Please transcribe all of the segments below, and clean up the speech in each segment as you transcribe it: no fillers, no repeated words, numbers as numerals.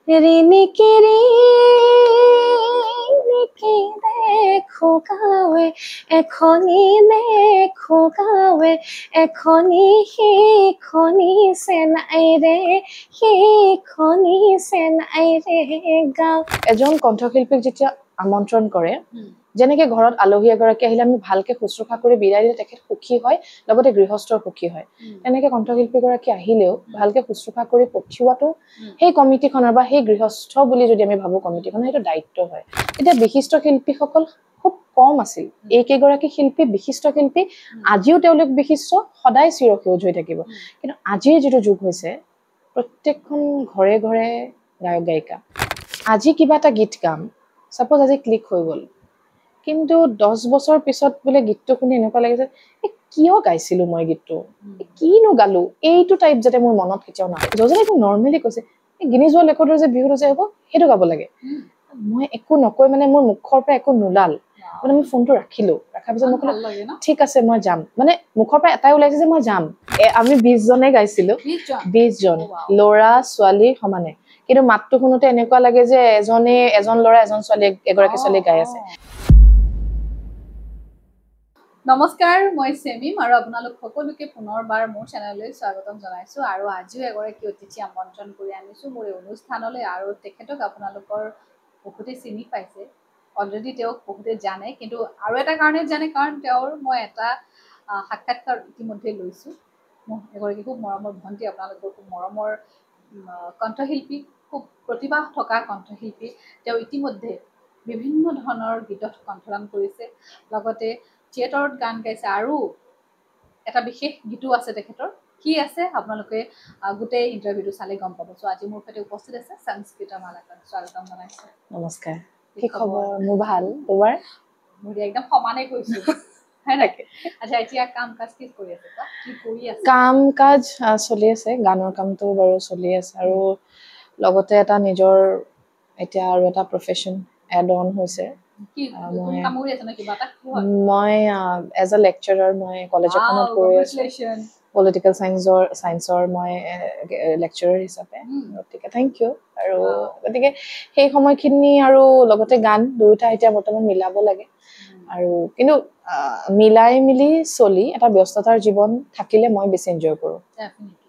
ৰিণিকি দেখো গাঁৱে এখনি দেখো গাঁৱে এখনি সেইখনি চেনাই ৰে সেইখনি চেনাই ৰে গাঁও এজন কণ্ঠশিল্পীক যেতিয়া আমন্ত্ৰণ কৰে যেনেকে ঘৰত আলহী এগৰাকী আহিলে আমি ভালকে শুশ্ৰূষা কৰি বিদায় দিলে তেখেত সুখী হয় লগতে গৃহস্থৰ সুখী হয় তেনেকে কণ্ঠশিল্পীগৰাকী আহিলেও ভালকে শুশ্ৰূষা কৰি পঠিওৱাটো সেই কমিটিখনৰ বা সেই গৃহস্থ বুলি যদি আমি ভাবো কমিটিখনৰ সেইটো দায়িত্ব হয় এতিয়া বিশিষ্ট শিল্পীসকল খুব কম আছিল এইকেইগৰাকী শিল্পী বিশিষ্ট শিল্পী আজিও তেওঁলোক বিশিষ্ট সদায় চিৰসেউজ হৈ থাকিব কিন্তু আজিৰ যিটো যুগ হৈছে প্ৰত্যেকখন ঘৰে ঘৰে গায়ক গায়িকা আজি কিবা এটা গীত গাম সাপোজ আজি ক্লিক হৈ গ'ল কিন্তু 10 বছৰ পিছত বোলে গীতটো শুনি এনেকুৱা লাগে যে কিয় গাইছিলো মই গীতটো কিনো গালো এইটো টাইপ যাতে মোৰ মনত কেতিয়াও নাহে যজনে একদম নৰ্মেলি কৈছে গিনিজ ৱৰ্ল্ড ৰেকৰ্ডৰ যে বিহুটো যে হ'ব সেইটো গাব লাগে মই একো নকৈ মানে মোৰ মুখৰ পৰা একো নোলাল মানে মই ফোনটো ৰাখিলো ৰাখাৰ পিছত মোক ঠিক আছে মই যাম মানে মুখৰ পৰা এটাই ওলাইছে যে মই যাম আমি 20 জনে গাইছিলো 20 জন ল'ৰা ছোৱালী সমানে কিন্তু মাতটো শুনোতে এনেকুৱা লাগে যে এজন ল'ৰা এজন ছোৱালী এগৰাকী ছোৱালী গাই আছে নমস্কাৰ মই সেমিম আৰু আপোনালোক সকলোকে পুনৰবাৰ মোৰ চেনেললৈ স্বাগতম জনাইছো আৰু আজিও এগৰাকী অতিথি আমন্ত্ৰণ কৰি আনিছো মোৰ এই অনুষ্ঠানলৈ আৰু তেখেতক আপোনালোকৰ বহুতে চিনি পাইছে অলৰেডি তেওঁক বহুতে জানে কিন্তু আৰু এটা কাৰণে জানে কাৰণ তেওঁৰ মই এটা সাক্ষাৎকাৰ ইতিমধ্যে লৈছো মোৰ এগৰাকী খুব মৰমৰ ভণ্টি আপোনালোকৰ খুব মৰমৰ কণ্ঠশিল্পী খুব প্ৰতিভা থকা কণ্ঠশিল্পী তেওঁ ইতিমধ্যে বিভিন্ন ধৰণৰ গীতত কণ্ঠদান কৰিছে লগতে থিয়েটাৰত গান গাইছে আৰু এটা বিশেষ গীতো আছে তেখেতৰ কি আছে আপোনালোকে গোটেই ইণ্টাৰভিউটো চালে গম পাব সো আজি মোৰ সৈতে উপস্থিত আছে সংস্কৃতা মালাকাৰ স্বাগতম জনাইছো নমস্কাৰ কি খবৰ মোৰ ভাল তোমাৰ মোৰ একদম সমানে কৈছো হয় নাকি আচ্ছা এতিয়া কাম কাজ কি কৰি আছে কি কৰি আছে কাম কাজ চলি আছে গানৰ কামটো বাৰু চলি আছে আৰু লগতে এটা নিজৰ এতিয়া আৰু এটা প্ৰফেশন এড অন হৈছে মই এজ এ লেকচাৰাৰ মই কলেজ এখনত কৰি আছো পলিটিকেল সায়েন্সৰ মই লেকচাৰাৰ হিচাপে গতিকে থেংক ইউ আৰু গতিকে সেই সময়খিনি আৰু লগতে গান দুয়োটা এতিয়া বৰ্তমান মিলাব লাগে আৰু কিন্তু মিলাই মিলি চলি এটা ব্যস্ততাৰ জীৱন থাকিলে মই বেছি এনজয় কৰো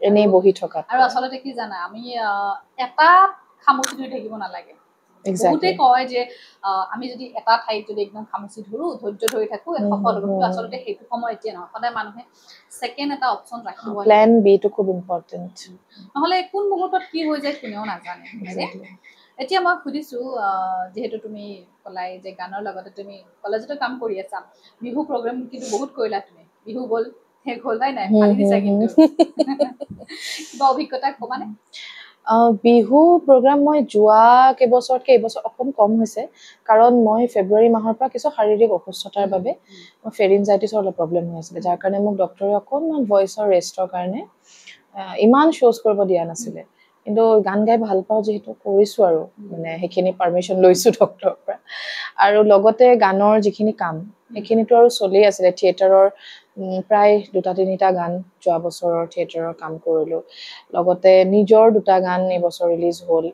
এনেই বহি থকা আৰু আচলতে কি জানা আমি এটা খামুচি ধৰি থাকিব নালাগে বহুতে কয় যে আমি যদি এটা ঠাইত যদি একদম খামুচি ধৰো ধৈৰ্য ধৰি থাকো সফল হ'ব কিন্তু আচলতে সেইটো সময় এতিয়া নহয় সদায় মানুহে সেকেন্ড এটা অপচন ৰাখিব লাগে প্ল্যান বি টো খুব ইম্পৰ্টেন্ট নহলে কোন মুহূৰ্তত কি হৈ যায় কোনেও নাজানে এতিয়া মই সুধিছো যেহেতু তুমি কলাই যে গানৰ লগতে তুমি কলেজতো কাম কৰি আছা বিহু প্ৰগ্ৰাম কিন্তু বহুত কৰিলা তুমি বিহু গ'ল শেষ হ'ল নাই ফালি দিছা কিন্তু কিবা অভিজ্ঞতা ক'বানে বিহু প্ৰগ্ৰাম মই যোৱা কেইবছৰতকৈ এইবছৰ অকণ কম হৈছে কাৰণ মই ফেব্ৰুৱাৰী মাহৰ পৰা কিছু শাৰীৰিক অসুস্থতাৰ বাবে মই ফেৰিনজাইটিছৰ অলপ প্ৰব্লেম হৈ আছিলে যাৰ কাৰণে মোক ডক্টৰে অকণমান ভইচৰ ৰেষ্টৰ কাৰণে ইমান শ্ব'জ কৰিব দিয়া নাছিলে কিন্তু গান গাই ভাল পাওঁ যিহেতু কৰিছো আৰু মানে সেইখিনি পাৰমিশ্যন লৈছো ডক্টৰৰ পৰা আৰু লগতে গানৰ যিখিনি কাম সেইখিনিতো আৰু চলি আছিলে থিয়েটাৰৰ প্ৰায় 2-3টা গান যোৱা বছৰৰ থিয়েটাৰৰ কাম কৰিলো লগতে নিজৰ 2টা গান এই বছৰ ৰিলিজ হ'ল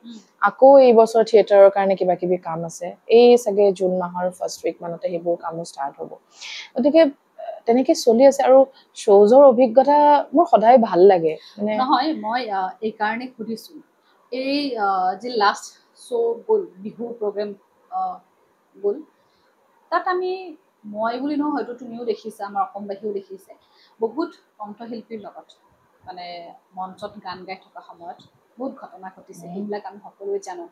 আকৌ এই বছৰ থিয়েটাৰৰ কাৰণে কিবা কিবি কাম আছে এই সাগে জুন মাহৰ ফাৰ্ষ্ট উইক মানতে হেবোৰ কাম ষ্টাৰ্ট হ'ব গতিকে তেনেকে চলি আছে আৰু শ্ব'জৰ অভিজ্ঞতা মোৰ সদায় ভাল লাগে মানে নহয় মই এই কাৰণে খুদিছো এই যে লাষ্ট শ্ব' গ'ল বিহু প্ৰগ্ৰাম গ'ল তাত আমি মই বুলি নহয় হয়তো তুমিও দেখিছা আমাৰ অসমবাসীও দেখিছে বহুত কণ্ঠশিল্পীৰ লগত মানে মঞ্চত গান গাই থকা সময়ত বহুত ঘটনা ঘটিছে এইবিলাক আমি সকলোৱে জানো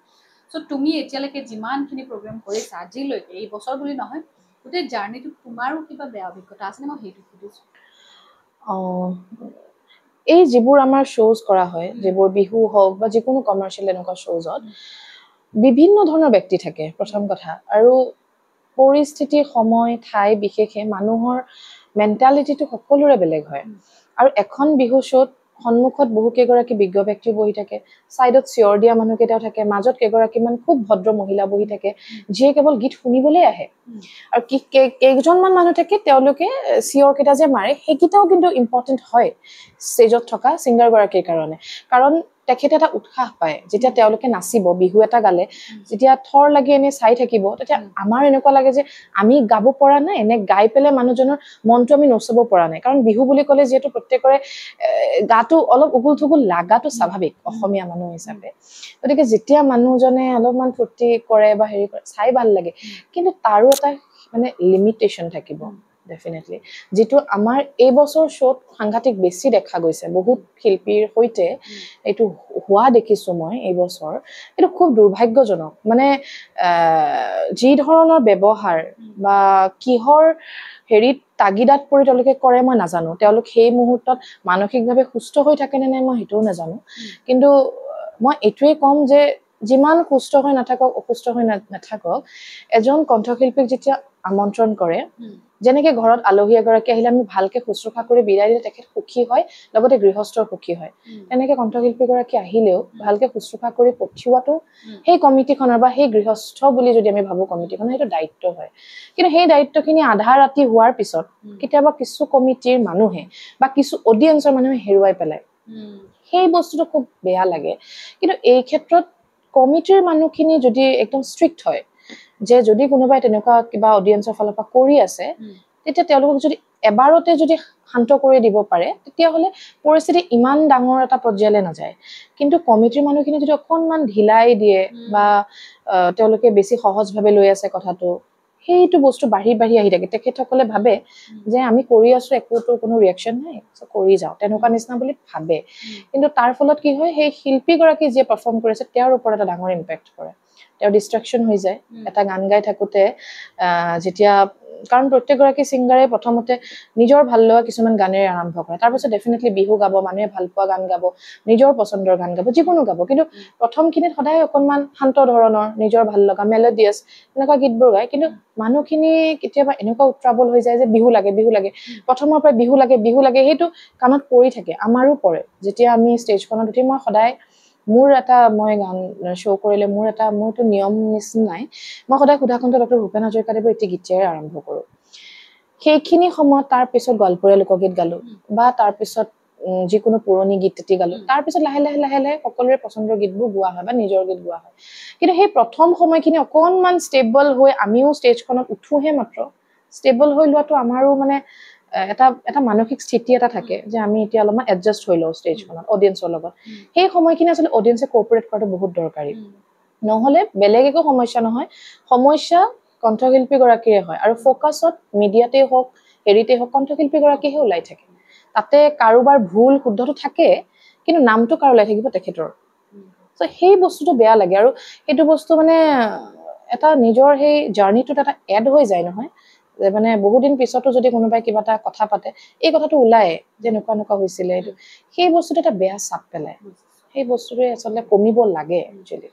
সো তুমি এতিয়ালৈকে যিমানখিনি প্ৰগ্ৰাম কৰিছা আজিলৈকে এই বছৰ বুলি নহয় গোটেই জাৰ্নিটো তোমাৰো কিবা বেয়া অভিজ্ঞতা আছেনে মই সেইটো সুধিছো এই যিবোৰ আমাৰ শ্ব'জ কৰা হয় যিবোৰ বিহু হওক বা যিকোনো কমাৰ্চিয়েল এনেকুৱা শ্ব'জত বিভিন্ন ধৰণৰ ব্যক্তি থাকে প্ৰথম কথা আৰু পৰিস্থিতি সময় ঠাই বিশেষে মানুহৰ মেন্টালিটিটো সকলোৰে বেলেগ হয় আৰু এখন বিহু শ্ব'ত সন্মুখত বহু কেইগৰাকী বিজ্ঞ ব্যক্তি বহি থাকে সাইডত চিঞৰ দিয়া মানুহ কেইটাও থাকে মাজত কেইগৰাকীমান খুব ভদ্ৰ মহিলা বহি থাকে যিয়ে কেৱল গীত শুনিবলৈ আহে আৰু কেইজনমান মানুহ থাকে তেওঁলোকে চিঞৰ কেইটা যে মাৰে সেইকেইটাও কিন্তু ইম্পৰ্টেণ্ট হয় ষ্টেজত থকা ছিংগাৰ গৰাকীৰ কাৰণে কাৰণ তেখেতে এটা উৎসাহ পায় যেতিয়া তেওঁলোকে নাচিব বিহু এটা গালে যেতিয়া থৰ লাগি এনে চাই থাকিব তেতিয়া আমাৰ এনেকুৱা লাগে যে আমি গাব পৰা নাই এনে গাই পেলাই মানুহজনৰ মনটো আমি নচাব পৰা নাই কাৰণ বিহু বুলি ক'লে যিহেতু প্ৰত্যেকৰে গাটো অলপ উগুল থুগুল লাগাটো স্বাভাৱিক অসমীয়া মানুহ হিচাপে গতিকে যেতিয়া মানুহজনে অলপমান ফূৰ্তি কৰে বা হেৰি কৰে চাই ভাল লাগে কিন্তু তাৰো এটা মানে লিমিটেশন থাকিব ডেফিনেটলি যেটো আমাৰ এই বছৰ শোত সাংঘাতিক বেছি দেখা গৈছে বহুত শিল্পীৰ হৈতে এটো হোৱা দেখিছো মই এই বছৰ এটো খুব দুৰ্ভাগ্যজনক মানে যি ধৰণৰ ব্যৱহাৰ বা কিহৰ হেৰিত তাগিদাত পৰি তেওঁলোকে কৰে মই নাজানো তেওঁলোক সেই মুহূৰ্তত মানসিকভাৱে সুস্থ হৈ থাকে নে নাই মই হেটোও নাজানো কিন্তু মই এটোৱে কম যে যিমান সুস্থ হৈ নাথাকক অসুস্থ হৈ নাথাকক এজন কণ্ঠশিল্পীক যেতিয়া আমন্ত্ৰণ কৰে যেনেকে ঘৰত আলহী এগৰাকী আহিলে আমি ভালকে শুশ্ৰূষা কৰি বিদায় দিলে তেখেত সুখী হয় লগতে গৃহস্থৰ সুখী হয় তেনেকে কণ্ঠশিল্পী গৰাকী আহিলেও ভালকে শুশ্ৰূষা কৰি পঠিওৱাটো সেই কমিটিখনৰ বা সেই গৃহস্থ বুলি যদি আমি ভাবো কমিটিখনৰ সেইটো দায়িত্ব হয় কিন্তু সেই দায়িত্বখিনি আধা ৰাতি হোৱাৰ পিছত কেতিয়াবা কিছু কমিটিৰ মানুহে বা কিছু অডিয়েন্সৰ মানুহে হেৰুৱাই পেলায় সেই বস্তুটো খুব বেয়া লাগে কিন্তু এই ক্ষেত্ৰত কমিটিৰ মানুহখিনি যদি একদম ষ্ট্ৰিক্ট হয় যে যদি কোনোবাই তেনেকুৱা কিবা অডিয়েন্সৰ ফালৰ পৰা কৰি আছে তেতিয়া তেওঁলোকক যদি এবাৰতে যদি শান্ত কৰি দিব পাৰে তেতিয়া হলে পৰিস্থিতি ইমান ডাঙৰ এটা পৰ্যায়লৈ নাযায় কিন্তু কমিটিৰ মানুহখিনি যদি অকনমান ঢিলাই দিয়ে বা তেওঁলোকে বেছি সহজভাৱে লৈ আছে কথাটো সেইটো বস্তু বাঢ়ি আহি থাকে তেখেতসকলে ভাবে যে আমি কৰি আছো একোটো কোনো ৰিঅ্যাকশন নাই কৰি যাও তেনেকুৱা নিচিনা বুলি ভাবে কিন্তু তাৰ ফলত কি হয় সেই শিল্পী গৰাকী যে পাৰফৰ্ম কৰিছে তেওঁৰ ওপৰত এটা ডাঙৰ ইম্পেক্ট কৰে তেওঁ ডিস্ট্ৰাকশন হৈ যায় এটা গান গাই থাকোতে যেতিয়া কাৰণ প্ৰত্যেকগৰাকী সিংগাৰে প্ৰথমতে নিজৰ ভাল লগা কিছুমান গানেৰে আৰম্ভ কৰে তাৰ পিছত ডেফিনেটলি বিহু গাব মানুহে ভাল পোৱা গান গাব নিজৰ পছন্দৰ গান গাব যিকোনো গাব কিন্তু প্ৰথমখিনিত সদায় অকনমান শান্ত ধৰণৰ নিজৰ ভাল লগা মেলোডিয়াছ এনেকুৱা গীতবোৰ গায় কিন্তু মানুহখিনি কেতিয়াবা এনেকুৱা উত্ৰাৱল হৈ যায় যে বিহু লাগে প্ৰথমৰ পৰা বিহু লাগে সেইটো কাণত পৰি থাকে আমাৰো পৰে যেতিয়া আমি ষ্টেজখনত উঠি মই সদায় মোৰ এটা মই গান শ্ব' কৰিলে মোৰটো নিয়ম নিচিনাই মই সদায় সুধাকণ্ঠ ডক্টৰ ভূপেন হাজৰিকাদেৱৰ এটি গীতেৰে আৰম্ভ কৰোঁ সেইখিনি সময়ত তাৰ পিছত গল্পৰে লোকগীত গালো বা তাৰ পিছত যিকোনো পুৰণি গীত এটি গালো তাৰ পিছত লাহে লাহে সকলোৰে পছন্দৰ গীতবোৰ গোৱা হয় বা নিজৰ গীত গোৱা হয় কিন্তু সেই প্ৰথম সময়খিনি অকনমান ষ্টেবল হৈ আমিও ষ্টেজখনত উঠোহে মাত্ৰ ষ্টেবল হৈ লোৱাটো আমাৰো মানে এটা মানসিক স্থিতি এটা থাকে যে আমি এতিয়া অলপমান এডজাষ্ট হৈ লওঁ ষ্টেজখনত অডিয়েন্সৰ লগত সেই সময়খিনি আসলে অডিয়েন্সে কোঅপাৰেট কৰাটো বহুত দৰকাৰী নহলে বেলেগ একো সমস্যা নহয় সমস্যা কণ্ঠশিল্পী গৰাকীৰে হয় আৰু ফোকাছত মিডিয়াতে হওক হেৰিতে হওক কণ্ঠশিল্পী গৰাকীহে ওলাই থাকে তাতে কাৰোবাৰ ভুল শুদ্ধটো থাকে কিন্তু নামটো কাৰ ওলাই থাকিব তেখেতৰ সো সেই বস্তুটো বেয়া লাগে আৰু সেইটো বস্তু মানে এটা নিজৰ সেই জাৰ্নিটোত এটা এড হৈ যায় নহয় যে মানে বহুত দিন পিছতো যদি কোনোবাই কিবা এটা কথা পাতে এই কথাটো ওলায় যে এনেকুৱা হৈছিলে এইটো সেই বস্তুটো এটা বেয়া চাপ পেলায় সেই বস্তুটোৱে আচলতে কমিব লাগে একচুৱেলি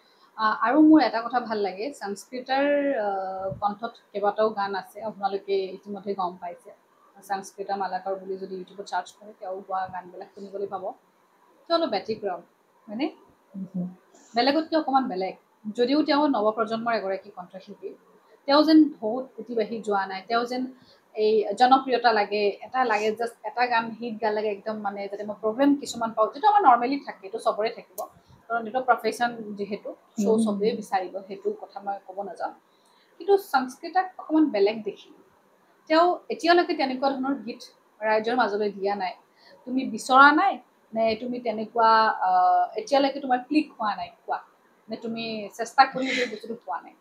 আৰু মোৰ এটা কথা ভাল লাগে সংস্কৃতৰ কণ্ঠত কেইবাটাও গান আছে আপোনালোকে ইতিমধ্যে গম পাইছে সংস্কৃত মালাকাৰ বুলি যদি ইউটিউবত চাৰ্চ কৰে তেওঁ গোৱা গানবিলাক শুনিবলৈ পাব তেওঁ অলপ ব্যতিক্ৰম হয়নে বেলেগতকৈ অকণমান বেলেগ যদিও তেওঁ নৱপ্ৰজন্মৰ এগৰাকী কণ্ঠশিল্পী তেওঁ যেন বহুত উঠিবাঢ়ি যোৱা নাই তেওঁ যেন এই জনপ্ৰিয়তা লাগে জাষ্ট এটা গান হিট গালে একদম মানে যাতে মই প্ৰগ্ৰেম কিছুমান পাওঁ যিটো আমাৰ নৰ্মেলি থাকে এইটো চবৰে থাকিব কাৰণ এইটো প্ৰফেশ্যন যিহেতু শ্ব' চবেই বিচাৰিব সেইটো কথা মই ক'ব নাযাওঁ কিন্তু সংস্কৃতক অকণমান বেলেগ দেখি তেওঁ এতিয়ালৈকে তেনেকুৱা ধৰণৰ গীত ৰাইজৰ মাজলৈ দিয়া নাই তুমি বিচৰা নাই নে তুমি তেনেকুৱা এতিয়ালৈকে তোমাৰ ক্লিক হোৱা নাই কোৱা নে তুমি চেষ্টা কৰি সেই বস্তুটো পোৱা নাই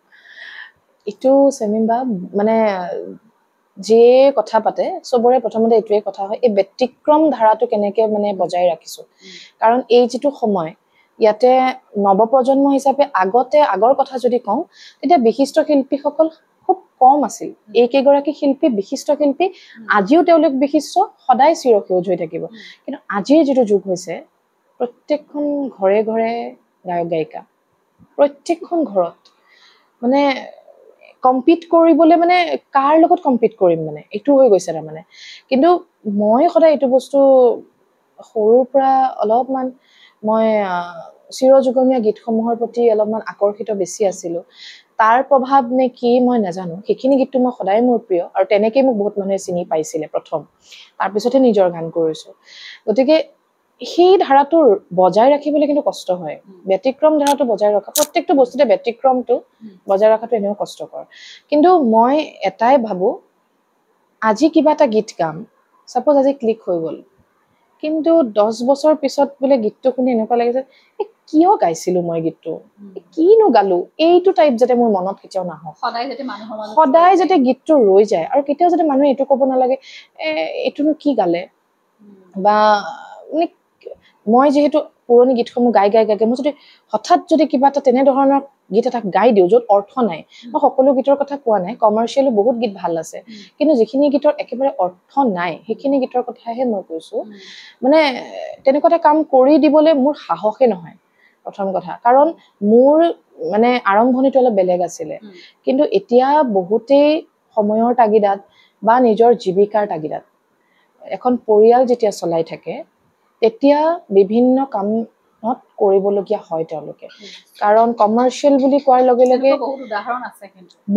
এইটো চেমিবা মানে যে কথা পাতে চবৰে প্ৰথমতে এইটোৱে কথা হয় এই ব্যতিক্ৰম ধাৰাটো কেনেকে মানে বজাই ৰাখিছো কাৰণ এই যিটো সময় ইয়াতে নৱপ্ৰজন্ম হিচাপে আগৰ কথা যদি কওঁ তেতিয়া বিশিষ্ট শিল্পীসকল খুব কম আছিল এই কেইগৰাকী শিল্পী বিশিষ্ট শিল্পী আজিও তেওঁলোক বিশিষ্ট সদায় চিৰসেউজ হৈ থাকিব কিন্তু আজিৰ যিটো যুগ হৈছে প্ৰত্যেকখন ঘৰে ঘৰে গায়ক গায়িকা প্ৰত্যেকখন ঘৰত মানে কম্পিট কৰিবলৈ মানে কাৰ লগত কম্পিট কৰিম মানে এইটো হৈ গৈছে তাৰমানে কিন্তু মই সদায় এইটো বস্তু সৰুৰ পৰা অলপমান মই চিৰযুগমীয়া গীতসমূহৰ প্ৰতি অলপমান আকৰ্ষিত বেছি আছিলো তাৰ প্ৰভাৱ নে কি মই নাজানো সেইখিনি গীতটো মই সদায় মোৰ প্ৰিয় আৰু তেনেকেই মোক বহুত মানুহে চিনি পাইছিলে প্ৰথম তাৰপিছতহে নিজৰ গান কৰিছো গতিকে সেই ধাৰাটো বজাই ৰাখিবলৈ কিন্তু কষ্ট হয় ব্যতিক্ৰম ধাৰাটো বজাই ৰখা প্ৰত্যেকটো বস্তুতে ব্যতিক্ৰমটো বজাই ৰখাটো এনেও কষ্টকৰ কিন্তু মই এটাই ভাবো আজি কিবা এটা গীত গাম সাপোজ আজি ক্লিক হৈ গ'ল কিন্তু 10 বছৰ পিছত বোলে গীতটো শুনি এনেকুৱা লাগে যে কিয় গাইছিলো মই গীতটো কিনো গালো এইটো টাইপ যাতে মোৰ মনত কেতিয়াও নাহক সদায় যাতে গীতটো ৰৈ যায় আৰু কেতিয়াও যাতে মানুহে এইটো ক'ব নালাগে এইটোনো কি গালে বা মানে মই যেহেতু পুৰণি গীতসমূহ গাই মই যদি হঠাৎ যদি কিবা এটা তেনেধৰণৰ গীত এটা গাই দিওঁ য'ত অৰ্থ নাই মই সকলো গীতৰ কথা কোৱা নাই কমাৰ্চিয়েলো বহুত গীত ভাল আছে কিন্তু যিখিনি গীতৰ একেবাৰে অৰ্থ নাই সেইখিনি গীতৰ কথাহে মই কৈছো মানে তেনেকুৱা এটা কাম কৰি দিবলৈ মোৰ সাহসে নহয় প্ৰথম কথা কাৰণ মোৰ মানে আৰম্ভণিটো অলপ বেলেগ আছিলে কিন্তু এতিয়া বহুতেই সময়ৰ তাগিদাত বা নিজৰ জীৱিকাৰ তাগিদাত এখন পৰিয়াল যেতিয়া চলাই থাকে তেতিয়া বিভিন্ন কামত কৰিবলগীয়া হয় তেওঁলোকে কাৰণ কমাৰ্চিয়েল বুলি কোৱাৰ লগে লগে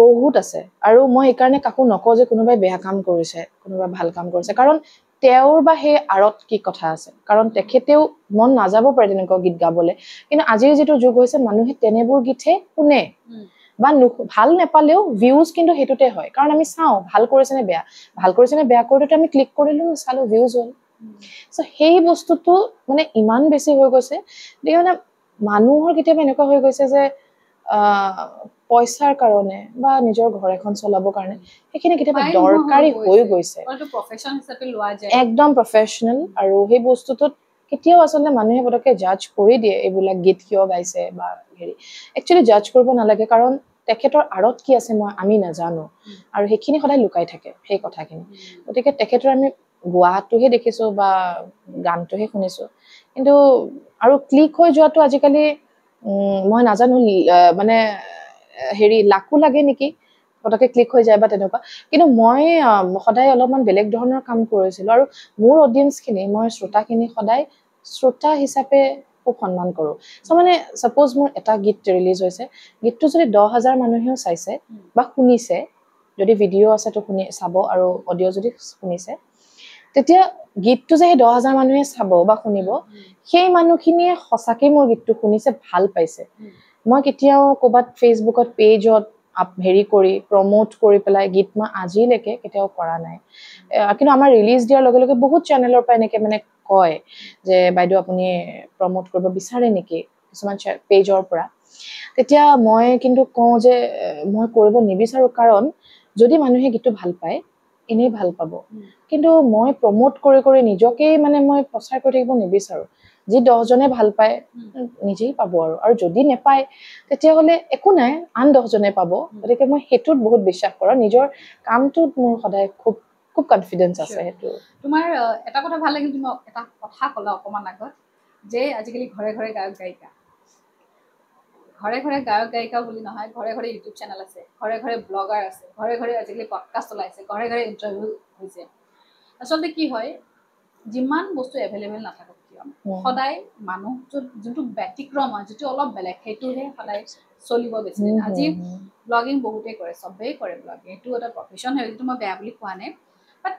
বহুত আছে আৰু মই এইকাৰণে কাকো নকওঁ যে কোনোবাই বেয়া কাম কৰিছে কোনোবাই ভাল কাম কৰিছে কাৰণ তেওঁৰ বা সেই আৰত কি কথা আছে কাৰণ তেখেতেও মন নাযাব পাৰে তেনেকুৱা গীত গাবলৈ কিন্তু আজিৰ যিটো যুগ হৈছে মানুহে তেনেবোৰ গীতহে শুনে বা ভাল নেপালেও ভিউজ কিন্তু সেইটোতে হয় কাৰণ আমি চাওঁ ভাল কৰিছে নে বেয়া কৰিটো আমি ক্লিক কৰিলো চালো ভিউজ হ'ল সো সেই বস্তুটো মানে ইমান বেছি হৈ গৈছে যে মানে মানুহৰ কেতিয়াবা এনেকুৱা হৈ গৈছে যে পইচাৰ কাৰণে বা নিজৰ ঘৰ এখন চলাবৰ কাৰণে সেইখিনি কেতিয়াবা দৰকাৰী হৈ গৈছে একদম প্ৰফেচনেল আৰু সেই বস্তুটোত কেতিয়াও আচলতে মানুহে পটককে জাজ কৰি দিয়ে এইবিলাক গীত কিয় গাইছে বা হেৰি একচুৱেলি জাজ কৰিব নালাগে কাৰণ তেখেতৰ আৰত কি আছে আমি নাজানো আৰু সেইখিনি সদায় লুকাই থাকে সেই কথাখিনি গতিকে তেখেতৰ আমি গোৱাটোহে দেখিছো বা গানটোহে শুনিছো কিন্তু আৰু ক্লিক হৈ যোৱাটো আজিকালি মই নাজানো মানে হেৰি লাকো লাগে নেকি পটকে ক্লিক হৈ যায় বা তেনেকুৱা কিন্তু মই সদায় অলপমান বেলেগ ধৰণৰ কাম কৰিছিলো আৰু মোৰ অডিয়েন্সখিনি মই শ্ৰোতাখিনি সদায় শ্ৰোতা হিচাপে খুব সন্মান কৰো সো মানে সাপোজ মোৰ এটা গীত ৰিলিজ হৈছে গীতটো যদি 10,000 মানুহেও চাইছে বা শুনিছে যদি ভিডিঅ' আছে তো শুনি চাব আৰু অডিঅ' যদি শুনিছে তেতিয়া গীতটো যে 10,000 মানুহে চাব বা শুনিব সেই মানুহখিনিয়ে সঁচাকে মোৰ গীতটো শুনিছে ভাল পাইছে মই কেতিয়াও ক'বাত ফেচবুকত পেজত হেৰি কৰি প্ৰমোট কৰি পেলাই গীত মই আজিলৈকে কেতিয়াও কৰা নাই কিন্তু আমাৰ ৰিলিজ দিয়াৰ লগে লগে বহুত চেনেলৰ পৰা এনেকে মানে কয় যে বাইদেউ আপুনি প্ৰমোট কৰিব বিচাৰে নেকি কিছুমান পেজৰ পৰা তেতিয়া মই কিন্তু কওঁ যে মই কৰিব নিবিচাৰো কাৰণ যদি মানুহে গীতটো ভাল পায় এনেই ভাল পাব কিন্তু মই প্ৰমোট কৰি নিজকেই মানে মই প্ৰচাৰ কৰি থাকিব নিবিচাৰো যি 10 জনে ভাল পায় নিজেই পাব আৰু যদি নেপায় তেতিয়াহ'লে একো নাই আন 10 জনে পাব গতিকে মই হেতুত বহুত বিশ্বাস কৰো নিজৰ কামটোত মোৰ সদায় খুব খুব কনফিডেন্স আছে হেতু তোমাৰ এটা কথা ভাল লাগিল তুমি এটা কথা ক'লা অকমান আগত যে আজিকালি ঘৰে ঘৰে গায়ক গায়িকা বুলি নহয় ঘৰে ঘৰে ইউটিউব চেনেল আছে ঘৰে ঘৰে ব্লগাৰ আছে ঘৰে ঘৰে আজিকালি পডকাষ্ট ওলাইছে ঘৰে ঘৰে ইণ্টাৰভিউ হৈছে আচলতে কি হয় যিমান বস্তু এভেইলেবল নাথাকক কিয় সদায় মানুহ যোনটো ব্যতিক্ৰম হয় যিটো অলপ বেলেগ সেইটোহে সদায় চলিব বেছি আজি ব্লগিং বহুতেই কৰে চবেই কৰে ব্লগিং এইটো এটা প্ৰফেশ্যন হয় যিটো মই বেয়া বুলি কোৱা নাই বাট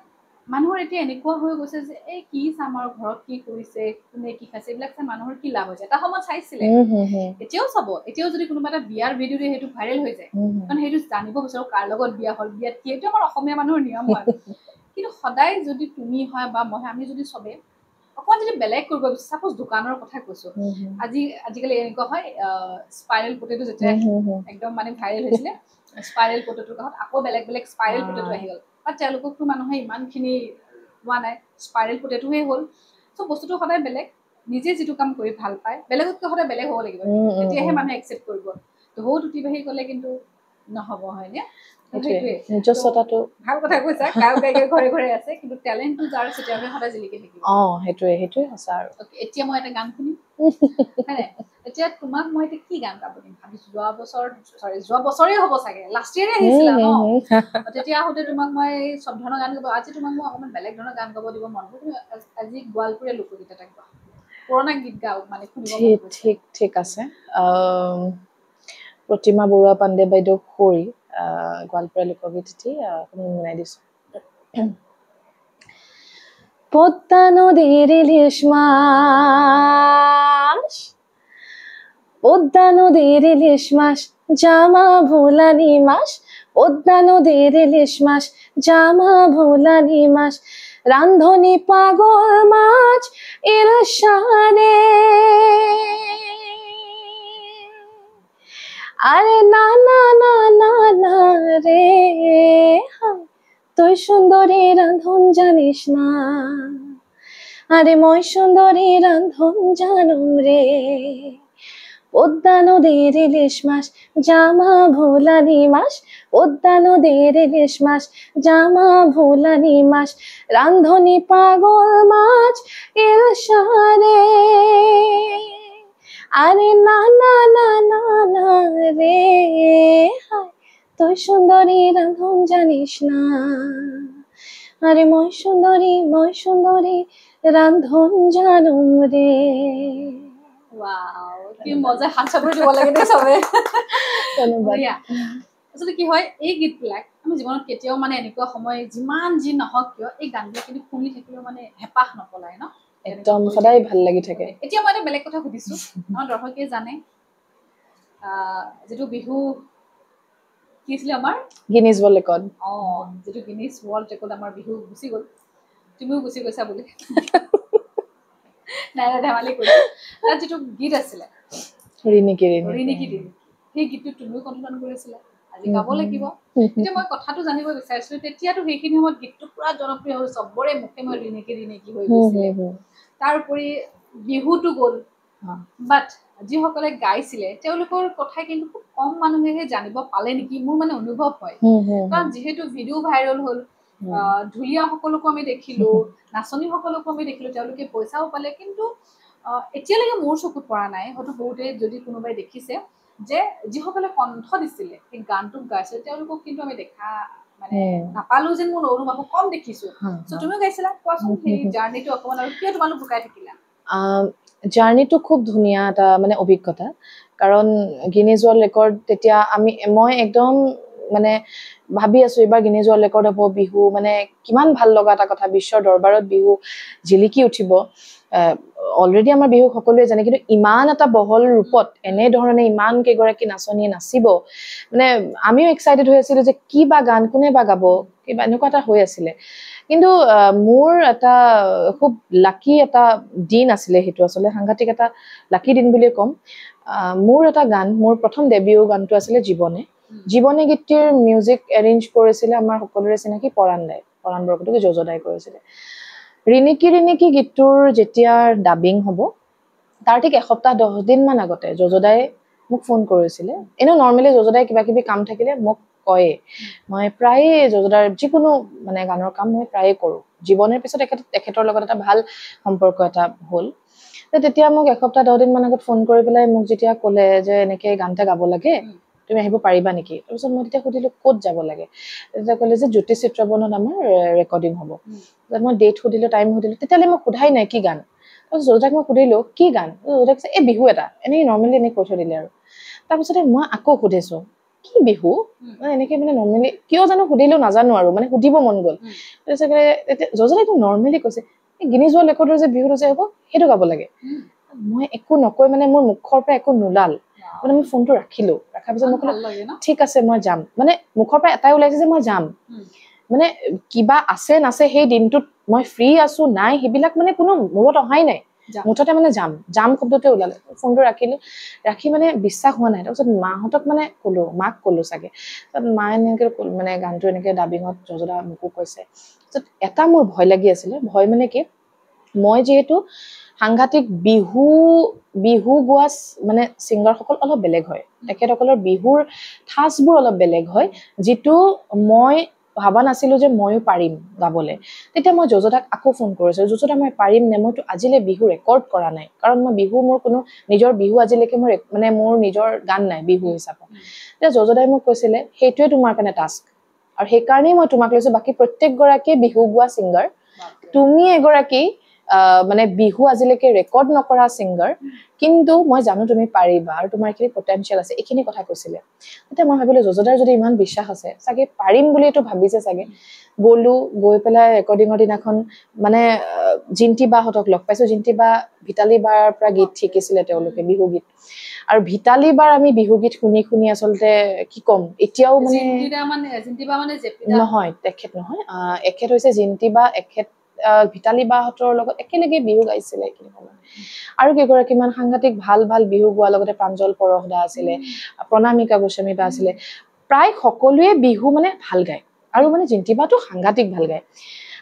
মানুহৰ এতিয়া এনেকুৱা হৈ গৈছে যে এই কি চাম আৰু ঘৰত কি কৰিছে কোনে কি খাইছে এইবিলাক চাই মানুহৰ কি লাভ হৈছে এটা সময়ত চাইছিলে এতিয়াও চাব এতিয়াও যদি কোনোবা এটা বিয়াৰ ভিডিঅ' দিয়ে সেইটো ভাইৰেল হৈ যায় কাৰণ সেইটো জানিব বিচাৰো কাৰ লগত বিয়া হ'ল বিয়াত কি এইটো আমাৰ অসমীয়া মানুহৰ নিয়ম হয় কিন্তু সদায় যদি তুমি হয় বা মই আমি যদি চবে অকণমান যদি বেলেগ কৰিব বিচাৰো চাপোজ দোকানৰ কথা কৈছো আজিকালি এনেকুৱা হয় স্পাইৰেল পটেটো যেতিয়া একদম মানে ভাইৰেল হৈছিলে স্পাইৰেল পটেটোৰ কাষত আকৌ বেলেগ বেলেগ স্পাইৰেল পটেটো আহি গ'ল বা তেওঁলোককতো মানুহে ইমানখিনি লোৱা নাই স্পাইৰেল পটেটোহে হ'ল চ' বস্তুটো সদায় বেলেগ নিজে যিটো কাম কৰি ভাল পায় বেলেগতকৈ সদায় বেলেগ হ'ব লাগিব তেতিয়াহে মানুহে একচেপ্ট কৰিব ঢৌ উঠি বাঢ়ি গ'লে কিন্তু নহ'ব হয়নে নিজস্বতাটো ভাল কথা কৈছা গায়ক ঘৰে ঘৰে আছে কিন্তু টেলেণ্টটো যাৰ আছে তেওঁহে সদায় জিলিকি থাকিব সেইটোৱে সঁচা আৰু এতিয়া মই এটা গান শুনিম হয়নে এতিয়া তোমাক মই এতিয়া কি গান গাব দিম ভাবিছো যোৱা বছৰে হ'ব চাগে লাষ্ট ইয়েৰে আহিছিলা ন তেতিয়া আহোঁতে তোমাক মই চব ধৰণৰ গান গাব আজি তোমাক মই অকণমান বেলেগ ধৰণৰ গান গাব দিব মন তুমি আজি গোৱালপুৰীয়া লোকগীত এটা গোৱা পুৰণা গীত গাওঁ মানে ঠিক আছে প্ৰতিমা বৰুৱা পাণ্ডে বাইদেউ কৰি গোৱালপাৰা লোকগীত এটি শুনাই দিছো পদ্মা নদীর ইলিশ মাছ পদ্মা নদীর ইলিশ মাছ জামা ভোলানি মাছ পদ্মা নদীর ইলিশ মাছ জামা ভোলানি মাছ রান্ধনি পাগল মাছ ইরশানে আরে না না না না না রে তুই সুন্দরী রান্ধন জানিস না আরে মই সুন্দরী রান্ধন জানুম রে পদ্মা নদীর ইলিশ মাছ জামা ভোলানি মাছ পদ্মা নদীর ইলিশ মাছ জামা ভোলানি মাছ রান্ধনি পাগল মাছ ইরশানে আরে না না না না না রে তুই সুন্দরী রান্ধন জানিস না আরে মই সুন্দরী রান্ধন জানুম রে ওয়াও কি মজা হাত চাপৰি দিব লাগে দেই সবে ধন্যবাদ আসলে কি হয় এই গীতবিলাক আমি জীৱনত কেতিয়াও মানে এনেকুৱা সময় যিমান যি নহওক কিয় এই গানবিলাক কিন্তু শুনি থাকিলেও মানে হেঁপাহ নপলায় ন একদম সদায় ভাল লাগি থাকে এতিয়া মই এটা বেলেগ কথা সুধিছো আমাৰ দৰ্শকে জানে যেটো বিহু কি আছিল আমাৰ গিনিজ ৱৰ্ল্ড ৰেকৰ্ড যেটো গিনিজ ৱৰ্ল্ড ৰেকৰ্ড আমাৰ বিহু গুচি গ'ল তুমিও গুচি গৈছা বুলি নাই ধেমালি কৰিছো তাত যেটো গীত আছিলে ৰিনিকি সেই গীতটো তুমিও কণ্ঠদান কৰিছিলা আজি গাব লাগিব এতিয়া মই কথাটো জানিব বিচাৰিছিলো তেতিয়াতো সেইখিনি সময়ত গীতটো পুৰা জনপ্ৰিয় হৈ চবৰে মুখে মুখে ৰিনিকি হৈ গৈছিলে তাৰ উপৰি বিহুটো গ'ল বাট যিসকলে গাইছিলে তেওঁলোকৰ কথা কিন্তু খুব কম মানুহেহে জানিব পালে নেকি মোৰ মানে অনুভৱ হয় কাৰণ যিহেতু ভিডিঅ' ভাইৰেল হ'ল ঢুলীয়া সকলকো আমি দেখিলো নাচনী সকলকো আমি দেখিলো তেওঁলোকে পইচাও পালে কিন্তু এতিয়ালৈকে মোৰ চকুত পৰা নাই হয়তো বহুতে যদি কোনোবাই দেখিছে যে যিসকলে কণ্ঠ দিছিলে সেই গানটোক গাইছিলে তেওঁলোকক কিন্তু আমি দেখা মানে নাপালো যেন মোৰ অনুভৱ কম দেখিছো তুমিও গাইছিলা কোৱাচোন সেই জাৰ্ণিটো অকমান আৰু কিয় তোমালোক বুকাই থাকিলা জাৰ্ণিটো খুব ধুনীয়া এটা মানে অভিজ্ঞতা কাৰণ গিনিজ ৱৰ্ল্ড ৰেকৰ্ড তেতিয়া মই একদম মানে ভাবি আছো এবাৰ গিনিজ ৱৰ্ল্ড ৰেকৰ্ড হ'ব বিহু মানে কিমান ভাল লগা এটা কথা বিশ্বৰ দৰবাৰত বিহু জিলিকি উঠিব অলৰেডি আমাৰ বিহু সকলোৱে জানে কিন্তু ইমান এটা বহল ৰূপত এনেধৰণে ইমান কেইগৰাকী নাচনীয়ে নাচিব মানে আমিও এক্সাইটেড হৈ আছিলো যে কি বা গান কোনে বা গাব কিবা এনেকুৱা এটা হৈ আছিলে কিন্তু মোৰ এটা খুব লাকি এটা দিন আছিলে সেইটো আচলতে সাংঘাতিক এটা লাকি দিন বুলিয়ে ক'ম মোৰ এটা গান মোৰ প্ৰথম ডেবিউ গানটো আছিলে জীৱনে গীতটিৰ মিউজিক এৰেঞ্জ কৰিছিলে আমাৰ সকলোৰে চিনাকি পৰাণ বৰকটকী যজদাই কৰিছিলে ৰিনিকি গীতটোৰ যেতিয়া ডাবিং হ'ব তাৰ ঠিক এসপ্তাহ 10 দিন মান আগতে যজদাই মোক ফোন কৰিছিলে এনেও নৰ্মেলি যজদাই কিবা কিবি কাম থাকিলে মোক কয়ে মই প্ৰায় যজদাৰ যিকোনো মানে গানৰ কাম মই প্ৰায়ে কৰোঁ জীৱনৰ পিছত তেখেতৰ লগত এটা ভাল সম্পৰ্ক এটা হ'ল তেতিয়া মোক এসপ্তাহ 10 দিন মান আগত ফোন কৰি পেলাই মোক যেতিয়া ক'লে যে এনেকে গানটা গাব লাগে তুমি আহিব পাৰিবা নেকি তাৰপিছত মই তেতিয়া সুধিলো ক'ত যাব লাগে তেতিয়া ক'লে যে জ্যোতি চিত্ৰবনত আমাৰ ৰেকৰ্ডিং হ'ব তাৰপিছত মই ডেট সুধিলো টাইম সুধিলো তেতিয়ালে মই সোধাই নাই কি গান তাৰপিছত যজদাক মই সুধিলো কি গান যজদাক কৈছে এই বিহু এটা এনেই নৰ্মেলি এনেই কৈ থৈ দিলে আৰু তাৰপিছতে মই আকৌ সুধিছো কি বিহু এনেকে মানে নৰ্মেলি কিয় জানো সুধিলো নাজানো আৰু মানে সুধিব মন গ'ল তাৰপিছত যজদাই একদম নৰ্মেলি কৈছে এই গিনিজ ৱৰ্ল্ড ৰেকৰ্ডৰ যে বিহুটো যে হ'ব সেইটো গাব লাগে মই একো নকৈ মানে মোৰ মুখৰ পৰা একো নোলাল মানে মই ফোনটো ৰাখিলো ৰাখাৰ পিছত মই ক'লো ঠিক আছে মই যাম মানে মুখৰ পৰা এটাই ওলাইছে যে মই যাম মানে কিবা আছে নাছে সেই দিনটোত মই ফ্ৰী আছো নাই সেইবিলাক মানে কোনো মূৰত অহাই নাই মুঠতে মানে যাম শব্দতে ওলালে ফোনটো ৰাখি মানে বিশ্বাস হোৱা নাই তাৰপিছত মাহঁতক মানে মাক ক'লো চাগে মায়ে এনেকে মানে গানটো এনেকে ডাবিঙত যজদা মোকো কৈছে তাৰপিছত এটা মোৰ ভয় লাগি আছিলে ভয় মানে কি মই যিহেতু সাংঘাতিক বিহু গোৱা মানে ছিংগাৰসকল অলপ বেলেগ হয় তেখেতসকলৰ বিহুৰ ঠাচবোৰ অলপ বেলেগ হয় যিটো মই ভাবা নাছিলো যে ময়ো পাৰিম গাবলৈ তেতিয়া মই যজদাক আকৌ ফোন কৰিছো যজদা মই পাৰিম নে মইতো আজিলৈ বিহু ৰেকৰ্ড কৰা নাই কাৰণ মই বিহু মোৰ কোনো নিজৰ বিহু আজিলৈকে মানে মোৰ নিজৰ গান নাই বিহু হিচাপে তেতিয়া যজদাই মোক কৈছিলে সেইটোৱে তোমাৰ কাৰণে টাস্ক আৰু সেইকাৰণেই মই তোমাক লৈছো বাকী প্ৰত্যেকগৰাকীয়ে বিহু গোৱা ছিংগাৰ তুমি এগৰাকী মানে বিহু আজিলৈকে ৰেকৰ্ড নকৰা ছিংগাৰ কিন্তু মই জানো তুমি পাৰিবা আৰু তোমাৰ এইখিনি পটেনচিয়েল আছে এইখিনি কথা কৈছিলে তেতিয়া মই ভাবিলো যজদাৰ যদি ইমান বিশ্বাস আছে চাগে পাৰিম বুলি এইটো ভাবিছে চাগে গ'লো গৈ পেলাই ৰেকৰ্ডিঙৰ দিনাখন মানে জিন্তি বাহঁতক লগ পাইছো জিন্তি বা ভিতালী বাৰ পৰা গীত শিকিছিলে তেওঁলোকে বিহু গীত আৰু ভিতালী বাৰ আমি বিহু গীত শুনি শুনি আচলতে কি ক'ম এতিয়াও মানে নহয় তেখেত নহয় এখেত হৈছে জিন্তি বা এখেত ভিতালী বাহঁতৰ লগত একেলগে বিহু গাইছিলে এইখিনি সময়ত আৰু কেইগৰাকীমান সাংঘাতিক ভাল ভাল বিহু গোৱাৰ লগতে প্ৰাঞ্জল পৰশদা আছিলে প্ৰণামিকা গোস্বামী বা আছিলে প্ৰায় সকলোৱে বিহু মানে ভাল গায় আৰু মানে জিন্তি বাটো সাংঘাতিক ভাল গায়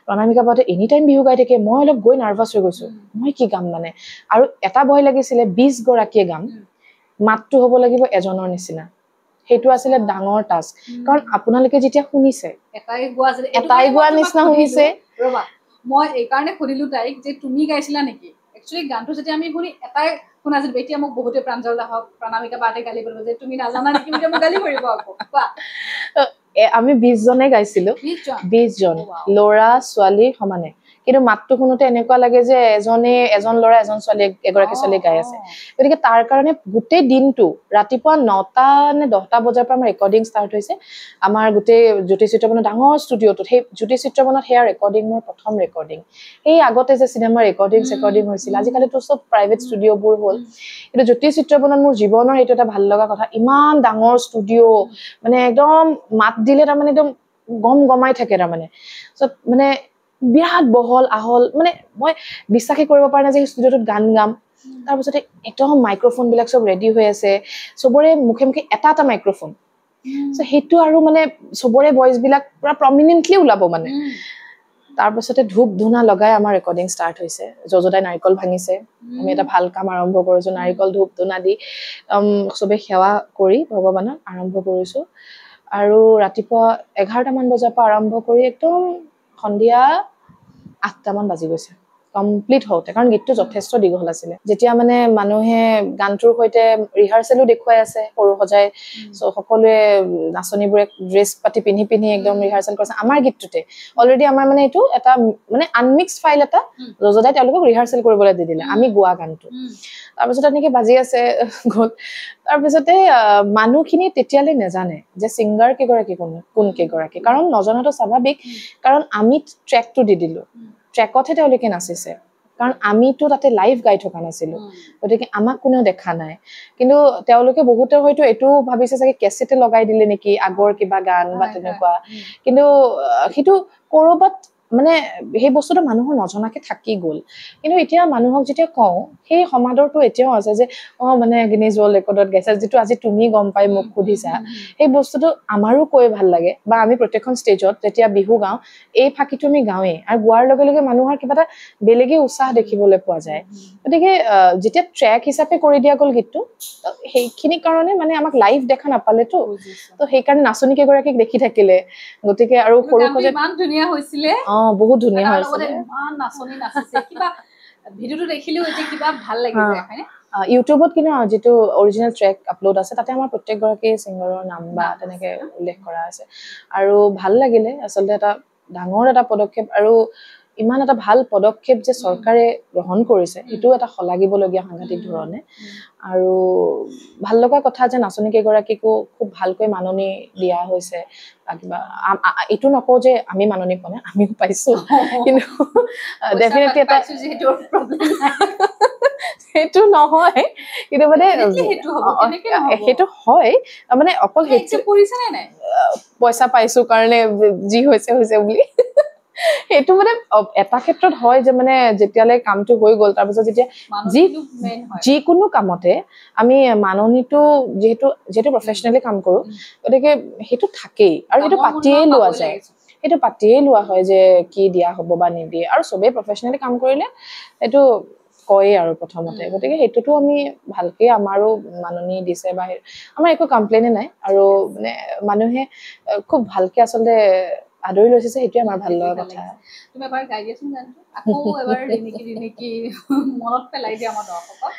প্ৰণামিকা বাতে এনি টাইম বিহু গাই থাকে মই অলপ গৈ নাৰ্ভাছ হৈ গৈছো মই কি গাম মানে আৰু এটা ভয় লাগিছিলে 20 গৰাকীয়ে গাম মাতটো হ'ব লাগিব এজনৰ নিচিনা সেইটো আছিলে ডাঙৰ টাস্ক কাৰণ আপোনালোকে যেতিয়া শুনিছে এটাই গোৱা নিচিনা শুনিছে ৰবা মই এই কাৰণে সুধিলো তাইক যে তুমি গাইছিলা নেকি একচুৱেলি গানটো যেতিয়া আমি শুনি এটাই শুনা আছিল এতিয়া মোক বহুতে প্ৰাঞ্জল দাহক প্ৰণামিকা বাতে গালি পাৰিব যে তুমি নাজানা নেকি এতিয়া মোক গালি পাৰিব আকৌ কোৱা আমি 20 জনে গাইছিলো 20 জন ল'ৰা ছোৱালী সমানে কিন্তু মাতটো শুনোতে এনেকুৱা লাগে যে এজন ল'ৰা এজন ছোৱালী এগৰাকী ছোৱালী গাই আছে গতিকে তাৰ কাৰণে গোটেই দিনটো ৰাতিপুৱা 9টা নে 10টা বজাৰ পৰা আমাৰ ৰেকৰ্ডিং ষ্টাৰ্ট হৈছে আমাৰ গোটেই জ্যোতি চিত্ৰবনৰ ডাঙৰ ষ্টুডিঅ'টোত সেই জ্যোতি চিত্ৰবনত সেয়া ৰেকৰ্ডিং মোৰ প্ৰথম ৰেকৰ্ডিং এই আগতে যে চিনেমা ৰেকৰ্ডিং হৈছিল আজিকালিতো চব প্ৰাইভেট ষ্টুডিঅ'বোৰ হ'ল কিন্তু জ্যোতি চিত্ৰবনত মোৰ জীৱনৰ এইটো এটা ভাল লগা কথা ইমান ডাঙৰ ষ্টুডিঅ' মানে একদম মাত দিলে তাৰমানে একদম গমাই থাকে তাৰমানে মানে বিৰাট বহল আহল মানে মই বিশ্বাসে কৰিব পৰা নাই যে ষ্টুডিঅ'টোত গান গাম তাৰপিছতে একদম মাইক্ৰফোন বিলাক চব ৰেডি হৈ আছে চবৰে মুখে মুখে এটা মাইক্ৰফোন সেইটো আৰু মানে চবৰে ভইচ বিলাক পুৰা প্ৰমিনেন্টলি ওলাব মানে তাৰপিছতে ধূপ ধূনা লগাই আমাৰ ৰেকৰ্ডিং ষ্টাৰ্ট হৈছে যজদাই নাৰিকল ভাঙিছে আমি এটা ভাল কাম আৰম্ভ কৰিছো নাৰিকল ধূপ ধূনা দি চবে সেৱা কৰি ভগৱানক আৰম্ভ কৰিছো আৰু ৰাতিপুৱা 11টা মান বজাৰ পৰা আৰম্ভ কৰি একদম সন্ধিয়া 8টা মান বাজি গৈছে কমপ্লিট হওঁতে কাৰণ গীতটো যথেষ্ট দীঘল আছিলে যেতিয়া মানে মানুহে গানটোৰ সৈতে ৰিহাৰ্চেলো দেখুৱাই আছে সৰু সজাই সকলোৱে নাচনীবোৰে ড্ৰেছ পাতি পিন্ধি একদম ৰিহাৰ্চেল কৰিছে আমাৰ গীতটোতে অলৰেডি আমাৰ মানে এইটো এটা মানে আনমিক্সড ফাইল এটা যজদাই তেওঁলোকক ৰিহাৰ্চেল কৰিবলৈ দি দিলে আমি গোৱা গানটো তাৰপিছত এনেকে বাজি আছে গ'ল তাৰপিছতে মানুহখিনি তেতিয়ালৈ নেজানে যে ছিংগাৰ কেইগৰাকী কোন কেইগৰাকী কাৰণ নজনাটো স্বাভাৱিক কাৰণ আমি ট্ৰেকটো দি দিলো ট্ৰেকতহে তেওঁলোকে নাচিছে কাৰণ আমিতো তাতে লাইভ গাই থকা নাছিলো গতিকে আমাক কোনেও দেখা নাই কিন্তু তেওঁলোকে বহুতে হয়তো এইটো ভাবিছে চাগে কেছেটে লগাই দিলে নেকি আগৰ কিবা গান বা তেনেকুৱা কিন্তু সেইটো কৰবাত মানে সেই বস্তুটো মানুহৰ নজনাকে থাকি গ'ল কিন্তু এতিয়া মানুহক যেতিয়া কওঁ সেই সমাদৰটো এতিয়াও আছে যে মানে গিনিজ ৱৰ্ল্ড ৰেকৰ্ডত গাইছা যিটো আজি তুমি গম পাই মোক সুধিছা সেই বস্তুটো আমাৰো কৈ ভাল লাগে বা আমি প্ৰত্যেকখন ষ্টেজত যেতিয়া বিহু গাওঁ এই ফাঁকিটো আমি গাওঁৱে আৰু গোৱাৰ লগে লগে মানুহৰ কিবা এটা বেলেগে উৎসাহ দেখিবলৈ পোৱা যায় গতিকে যেতিয়া ট্ৰেক হিচাপে কৰি দিয়া গ'ল গীতটো সেইখিনি কাৰণে মানে আমাক লাইভ দেখা নাপালেতো তো সেইকাৰণে নাচনী কেইগৰাকীক দেখি থাকিলে গতিকে আৰু সৰু সজাই ইমান ধুনীয়া হৈছিলে বহুত ধুনীয়া হৈছিলে ইমান নাচনী নাচিছে কিবা ভিডিঅ'টো দেখিলেও এতিয়া কিবা ভাল লাগি যায় হয়নে ইউটিউবত কিন্তু যিটো অৰিজিনেল ট্ৰেক আপলোড আছে তাতে আমাৰ প্ৰত্যেকগৰাকী ছিংগাৰৰ নাম বা তেনেকে উল্লেখ কৰা আছে আৰু ভাল লাগিলে আচলতে এটা ডাঙৰ এটা পদক্ষেপ আৰু ইমান এটা ভাল পদক্ষেপ যে চৰকাৰে গ্ৰহণ কৰিছে এইটো এটা শলাগিবলগীয়া সাংঘাতিক ধৰণে আৰু ভাল লগা কথা যে নাচনী কেইগৰাকীকো খুব ভালকৈ মাননি দিয়া হৈছে কিবা এইটো নকওঁ যে আমি মাননি পোৱা নাই আমিও পাইছো কিন্তু ডেফিনেটলি এটা সেইটো নহয় কিন্তু মানে সেইটো হয় মানে অকল পইচা পাইছো কাৰণে যি হৈছে বুলি সেইটো মানে এটা ক্ষেত্ৰত হয় যে মানে যেতিয়ালৈ কামটো হৈ গ'ল তাৰপিছত যেতিয়া যিকোনো কামতে আমি মাননিটো যিহেতু প্ৰফেচনেলি কাম কৰো গতিকে সেইটো থাকেই আৰু সেইটো পাতিয়ে লোৱা হয় যে কি দিয়া হ'ব বা নিদিয়ে আৰু চবেই প্ৰফেচনেলি কাম কৰিলে এইটো কয়ে আৰু প্ৰথমতে গতিকে সেইটোতো আমি ভালকে আমাৰো মাননি দিছে বা আমাৰ একো কমপ্লেইনে নাই আৰু মানে মানুহে খুব ভালকে আচলতে আদৰি লৈছে সেইটোৱে আমাৰ ভাল লগা কথা তুমি এবাৰ গাই দিয়াচোন গানটো আকৌ এবাৰ ৰিনিকি মনত পেলাই দিয়া আমাৰ দৰ্শকক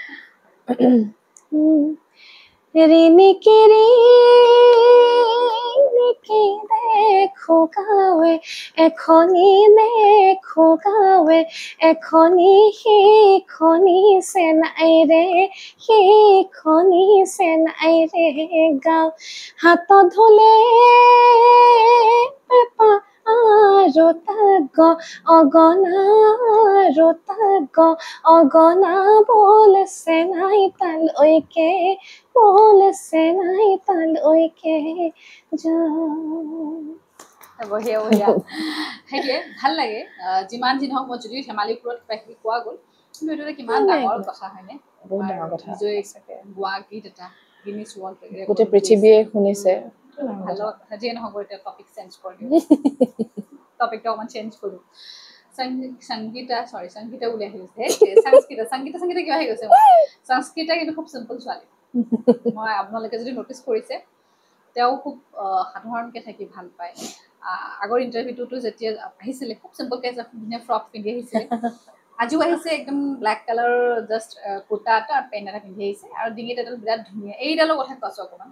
ৰিনিকি ৰিনিকি দে খোকাৱে এখনি খোকাৱে এখনি সিখনি চেনাইৰে সিখনি চেনাইৰে গাওঁ হাতত ধুলে পেপা আৰু তাগ অগনা আৰু তাগ অগনা বলে চেনাই তালৈকে বলে চেনাই তালৈকে যাওঁ বঢ়িয়া বঢ়িয়া সেইটোৱে ভাল লাগে যিমান যি নহওক মই যদিও ধেমালিপুৰত কিবা কিবি কোৱা গ'ল কিন্তু এইটো কিমান ডাঙৰ কথা হয়নে বহুত ডাঙৰ কথা গোৱা গীত এটা গিনিছ ৱৰ্ল্ড ৰেকৰ্ড গোটেই পৃথিৱীয়ে শুনিছে ভাল কথা যিয়ে নহওক এতিয়া টপিক চেঞ্জ কৰি দিওঁ টপিকটো অকণমান চেঞ্জ কৰোঁ সংগীতা বুলি আহি গৈছে সংগীতা কিয় আহি গৈছে সংস্কৃতা কিন্তু খুব চিম্পল ছোৱালী মই আপোনালোকে যদি নটিচ কৰিছে তেওঁ খুব সাধাৰণকৈ থাকি ভাল পায় আগৰ ইণ্টাৰভিউটোতো যেতিয়া আহিছিলে খুব চিম্পলকৈ ধুনীয়া ফ্ৰক পিন্ধি আহিছিলে আজিও আহিছে একদম ব্লেক কালাৰ জাষ্ট কুৰ্তা এটা আৰু পেণ্ট এটা পিন্ধি আহিছে আৰু ডিঙিত এডাল বিৰাট ধুনীয়া এইডালৰ কথা কৈছোঁ অকণমান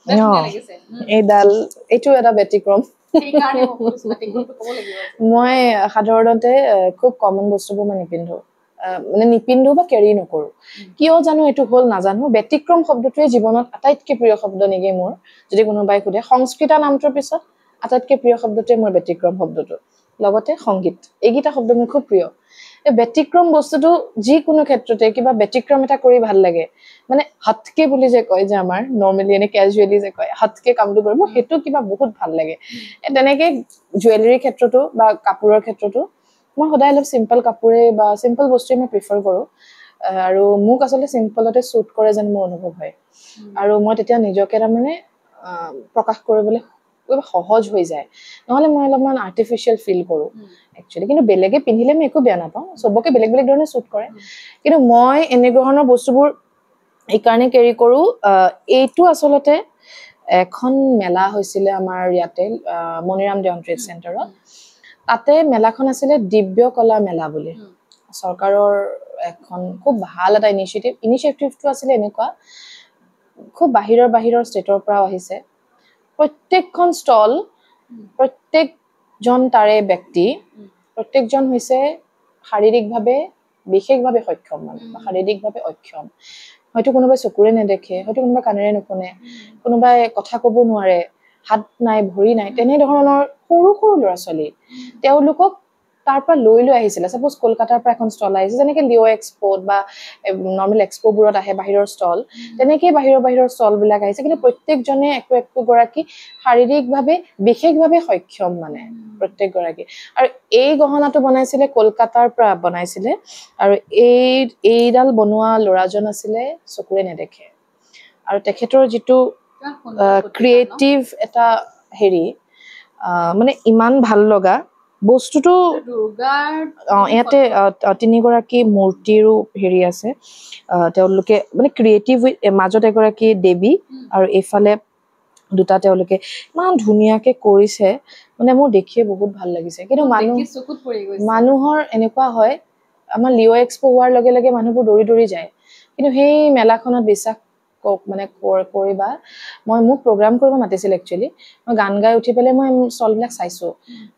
লাগিছে এইডাল এইটো এটা ব্যতিক্ৰম সেইকাৰণে ব্যতিক্ৰমটো ক'ব লাগিব মই সাধাৰণতে খুব কমন বস্তুবোৰ মই নিপিন্ধো মানে নিপিন্ধো বা কেৰি নকৰো কিয় জানো এইটো হ'ল নাজানো ব্যতিক্ৰম শব্দটোৱে জীৱনত আটাইতকৈ প্ৰিয় শব্দ নেকি মোৰ যদি কোনোবাই সোধে সংস্কৃতা নামটোৰ পিছত আটাইতকৈ প্ৰিয় শব্দটোৱে মোৰ ব্যতিক্ৰম শব্দটো লগতে সংগীত এইকেইটা শব্দ মোৰ খুব প্ৰিয় এই ব্যতিক্ৰম বস্তুটো যিকোনো ক্ষেত্ৰতে কিবা ব্যতিক্ৰম এটা কৰি ভাল লাগে মানে হটকে বুলি যে কয় যে আমাৰ নৰ্মেলি এনে কেজুৱেলি যে কয় হটকে কামটো কৰিব সেইটো কিবা বহুত ভাল লাগে তেনেকে জুৱেলাৰীৰ ক্ষেত্ৰতো বা কাপোৰৰ ক্ষেত্ৰতো মই সদায় অলপ চিম্পল কাপোৰে বা চিম্পল বস্তুৱে মই প্ৰিফাৰ কৰোঁ আৰু মোক আচলতে চিম্পলতে শ্বুট কৰে যেন মোৰ অনুভৱ হয় আৰু মই তেতিয়া নিজকে তাৰমানে প্ৰকাশ কৰিবলৈ সহজ হৈ যায় নহ'লে মই অলপমান আৰ্টিফিচিয়েল ফিল কৰোঁ একচুৱেলি কিন্তু বেলেগে পিন্ধিলে মই একো বেয়া নাপাওঁ চবকে বেলেগ বেলেগ ধৰণে শ্বুট কৰে কিন্তু মই এনেধৰণৰ বস্তুবোৰ এইকাৰণে কেৰি কৰোঁ এইটো আচলতে এখন মেলা হৈছিলে আমাৰ ইয়াতে মণিৰাম দেৱান ট্ৰেড চেণ্টাৰত তাতে মেলাখন আছিলে দিব্য কলা মেলা বুলি চৰকাৰৰ এখন খুব ভাল এটা ইনিচিয়েটিভটো আছিলে এনেকুৱা খুব বাহিৰৰ ষ্টেটৰ পৰাও আহিছে প্ৰত্যেকখন ষ্টল প্ৰত্যেকজন তাৰে ব্যক্তি প্ৰত্যেকজন হৈছে শাৰীৰিকভাৱে বিশেষভাৱে সক্ষম মানে শাৰীৰিকভাৱে অক্ষম হয়তো কোনোবাই চকুৰে নেদেখে হয়তো কোনোবাই কাণেৰে নুশুনে কোনোবাই কথা ক'ব নোৱাৰে হাত নাই ভৰি নাই তেনেধৰণৰ সৰু সৰু ল'ৰা ছোৱালী তেওঁলোকক তাৰ পৰা লৈ আহিছিলে সাপোজ কলকাতাৰ পৰা এখন ষ্টল আহিছে যেনেকৈ লিঅ' এক্সপ'ত বা নৰ্মেল এক্সপ'বোৰত আহে বাহিৰৰ ষ্টল তেনেকৈ বাহিৰৰ ষ্টলবিলাক আহিছে কিন্তু প্ৰত্যেকজনে একোগৰাকী শাৰীৰিকভাৱে বিশেষভাৱে সক্ষম মানে প্ৰত্যেকগৰাকী আৰু এই গহনাটো বনাইছিলে কলকাতাৰ পৰা বনাইছিলে আৰু এইডাল বনোৱা ল'ৰাজন আছিলে চকুৰে নেদেখে আৰু তেখেতৰ যিটো ক্ৰিয়েটিভ এটা হেৰি মানে ইমান ভাল লগা বস্তুটো ইয়াতে 3গৰাকী মূৰ্তিৰো হেৰি আছে তেওঁলোকে মানে ক্ৰিয়েটিভ মাজত এগৰাকী দেৱী আৰু এইফালে দুটা তেওঁলোকে ইমান ধুনীয়াকে কৰিছে মানে মোৰ দেখিয়ে বহুত ভাল লাগিছে কিন্তু মানুহৰ এনেকুৱা হয় আমাৰ লিঅ' এক্সপো হোৱাৰ লগে লগে মানুহবোৰ দৌৰি যায় কিন্তু সেই মেলাখনত বিশ্বাস মানে কৰিবা মোক প্ৰগ্ৰাম কৰিব মাতিছিল একচুৱেলি মই গান গাই উঠি পেলাই মই ষ্টলবিলাক চাইছোঁ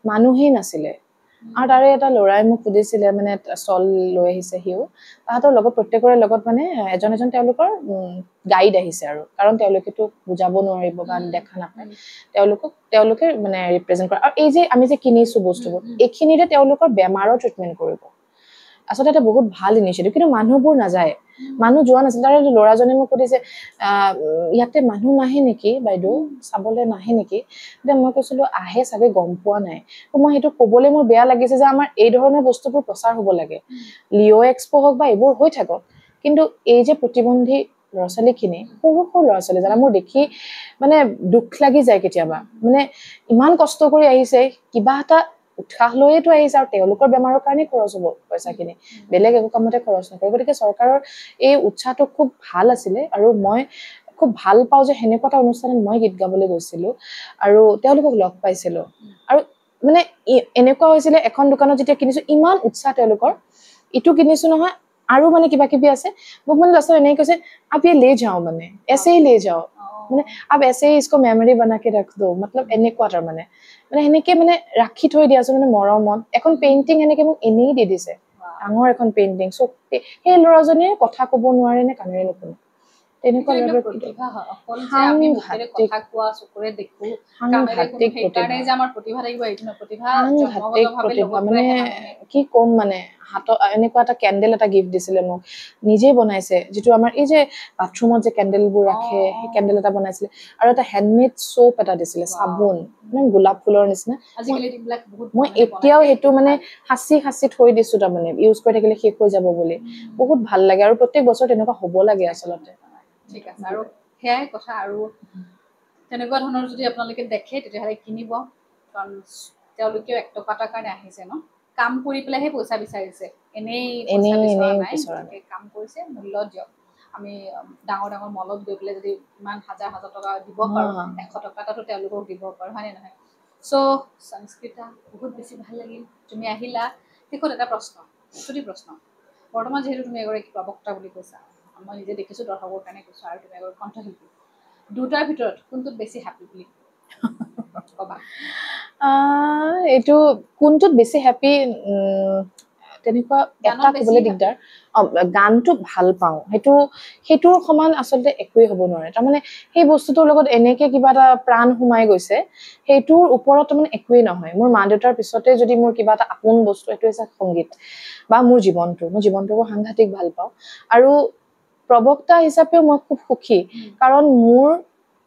মানুহেই নাছিলে আৰু তাৰে এটা ল'ৰাই মোক সুধিছিলে মানে ষ্টল লৈ আহিছে সিও তাহাঁতৰ লগত প্ৰত্যেকৰে লগত মানে এজন তেওঁলোকৰ গাইড আহিছে আৰু কাৰণ তেওঁলোকেতো বুজাব নোৱাৰিব বা দেখা নাপায় তেওঁলোকে মানে ৰিপ্ৰেজেণ্ট কৰে আৰু এই যে আমি যে কিনিছোঁ বস্তুবোৰ এইখিনিতে তেওঁলোকৰ বেমাৰৰ ট্ৰিটমেণ্ট কৰিব আচলতে এটা বহুত ভাল ইনিচিয়েটিভ কিন্তু মানুহবোৰ নাযায় মানুহ যোৱা নাছিল তাৰে ল'ৰাজনে মোক সুধিছে ইয়াতে মানুহ নাহে নেকি বাইদেউ চাবলৈ নাহে নেকি এতিয়া মই কৈছিলোঁ আহে চাগে গম পোৱা নাই মই সেইটো ক'বলৈ মোৰ বেয়া লাগিছে যে আমাৰ এই ধৰণৰ বস্তুবোৰ প্ৰচাৰ হ'ব লাগে লিঅ' এক্সপো হওক বা এইবোৰ হৈ থাকক কিন্তু এই যে প্ৰতিবন্ধী ল'ৰা ছোৱালীখিনি সৰু ল'ৰা ছোৱালী যাৰা মোৰ দেখি মানে দুখ লাগি যায় কেতিয়াবা মানে ইমান কষ্ট কৰি আহিছে কিবা এটা উৎসাহ লৈয়েতো আহিছে আৰু তেওঁলোকৰ বেমাৰৰ কাৰণে খৰচ হ'ব পইচাখিনি বেলেগ একো কামতে খৰচ নকৰে গতিকে চৰকাৰৰ এই উৎসাহটো খুব ভাল আছিলে আৰু মই খুব ভাল পাওঁ যে সেনেকুৱা এটা অনুষ্ঠানত মই গীত গাবলৈ গৈছিলোঁ আৰু তেওঁলোকক লগ পাইছিলোঁ আৰু মানে এনেকুৱা হৈছিলে এখন দোকানত যেতিয়া কিনিছোঁ ইমান উৎসাহ তেওঁলোকৰ ইটো কিনিছোঁ নহয় আৰু মানে কিবা কিবি আছে মোক মানে লাষ্টত এনেকৈ কৈছে आप ये ले जाओ মানে ऐसे ही ले जाओ মানে अब ऐसे ही इसको मेमोरी बना के रख दो मतलब এনেকুৱা তাৰ মানে সেনেকে মানে ৰাখি থৈ দিয়া আছে মানে মৰমত এখন পেইন্টিং এনেকে মোক এনেই দি দিছে ডাঙৰ এখন পেইন্টিং সো সেই ল'ৰাজনীয়ে কথা ক'ব নোৱাৰে নে কানেৰে নুশুনে তেনেকুৱা ল'ৰাৰ প্ৰতিভা অকল যে আমি মুখেৰে কথা কোৱা চকুৰে দেখো কামেৰে কোনো সেইকাৰণে যে আমাৰ প্ৰতিভা থাকিব এইটো নহয় প্ৰতিভা জন্মগতভাৱে লগত মানে কি ক'ম মানে হাতত এনেকুৱা এটা কেন্ডেল এটা গিফ্ট দিছিলে মোক নিজে বনাইছে যেটো আমাৰ এই যে বাথৰুমত যে কেন্ডেলবোৰ ৰাখে সেই কেন্ডেল এটা বনাইছিলে আৰু এটা হ্যান্ডমেড সোপ এটা দিছিলে সাবুন মানে গোলাপ ফুলৰ নিচিনা আজিকালি এইবিলাক বহুত মই এতিয়াও হেতু মানে হাসি হাসি থৈ দিছো তাৰ মানে ইউজ কৰি থাকিলে শেষ হৈ যাব বুলি বহুত ভাল লাগে আৰু প্ৰত্যেক বছৰ তেনেকুৱা হ'ব লাগে আসলতে ঠিক আছে আৰু হেয়াই কথা আৰু তেনেকুৱা ধৰণৰ যদি আপোনালোকে দেখে তেতিয়াহ'লে কিনিব কাৰণ তেওঁলোকেও 1 টকা কাৰণে আহিছে ন কাম কৰি পেলাইহে পইচা বিচাৰিছে এনেই বিচৰা নাই কাম কৰিছে মূল্য দিয়ক আমি ডাঙৰ ডাঙৰ মলত গৈ পেলাই যদি ইমান হাজাৰ হাজাৰ টকা দিব পাৰো 100 টকা এটাতো তেওঁলোকক দিব পাৰো হয় নে নহয় সো সংস্কৃতা বহুত বেছি ভাল লাগিল তুমি আহিলা শেষত এটা প্ৰশ্ন ছুটি প্ৰশ্ন বৰ্তমান যেহেতু তুমি এগৰাকী প্ৰবক্তা বুলি কৈছা মই নিজে দেখিছো দৰ্শকৰ কাৰণে কৈছো আৰু তুমি এগৰাকী কণ্ঠশিল্পী দুটাৰ ভিতৰত কোনটোত বেছি হ্যাপি বুলি কবা এইটো কোনটোত বেছি হ্যাপি তেনেকুৱা এটা ক'বলৈ দিগদাৰ গানটো ভাল পাওঁ হেতুৰ সমান আসলতে একোই হ'ব নোৱাৰে তাৰ মানে সেই বস্তুটোৰ লগত এনেকে কিবা এটা প্ৰাণ সোমাই গৈছে হেতুৰ ওপৰত মানে একোই নহয় মোৰ মা দেউতাৰ পিছতে যদি মোৰ কিবা এটা আপোন বস্তু এটো আছে সংগীত বা মোৰ জীৱনটো সাংঘাতিক ভাল পাওঁ আৰু প্ৰবক্তা হিচাপে মই খুব সুখী কাৰণ মোৰ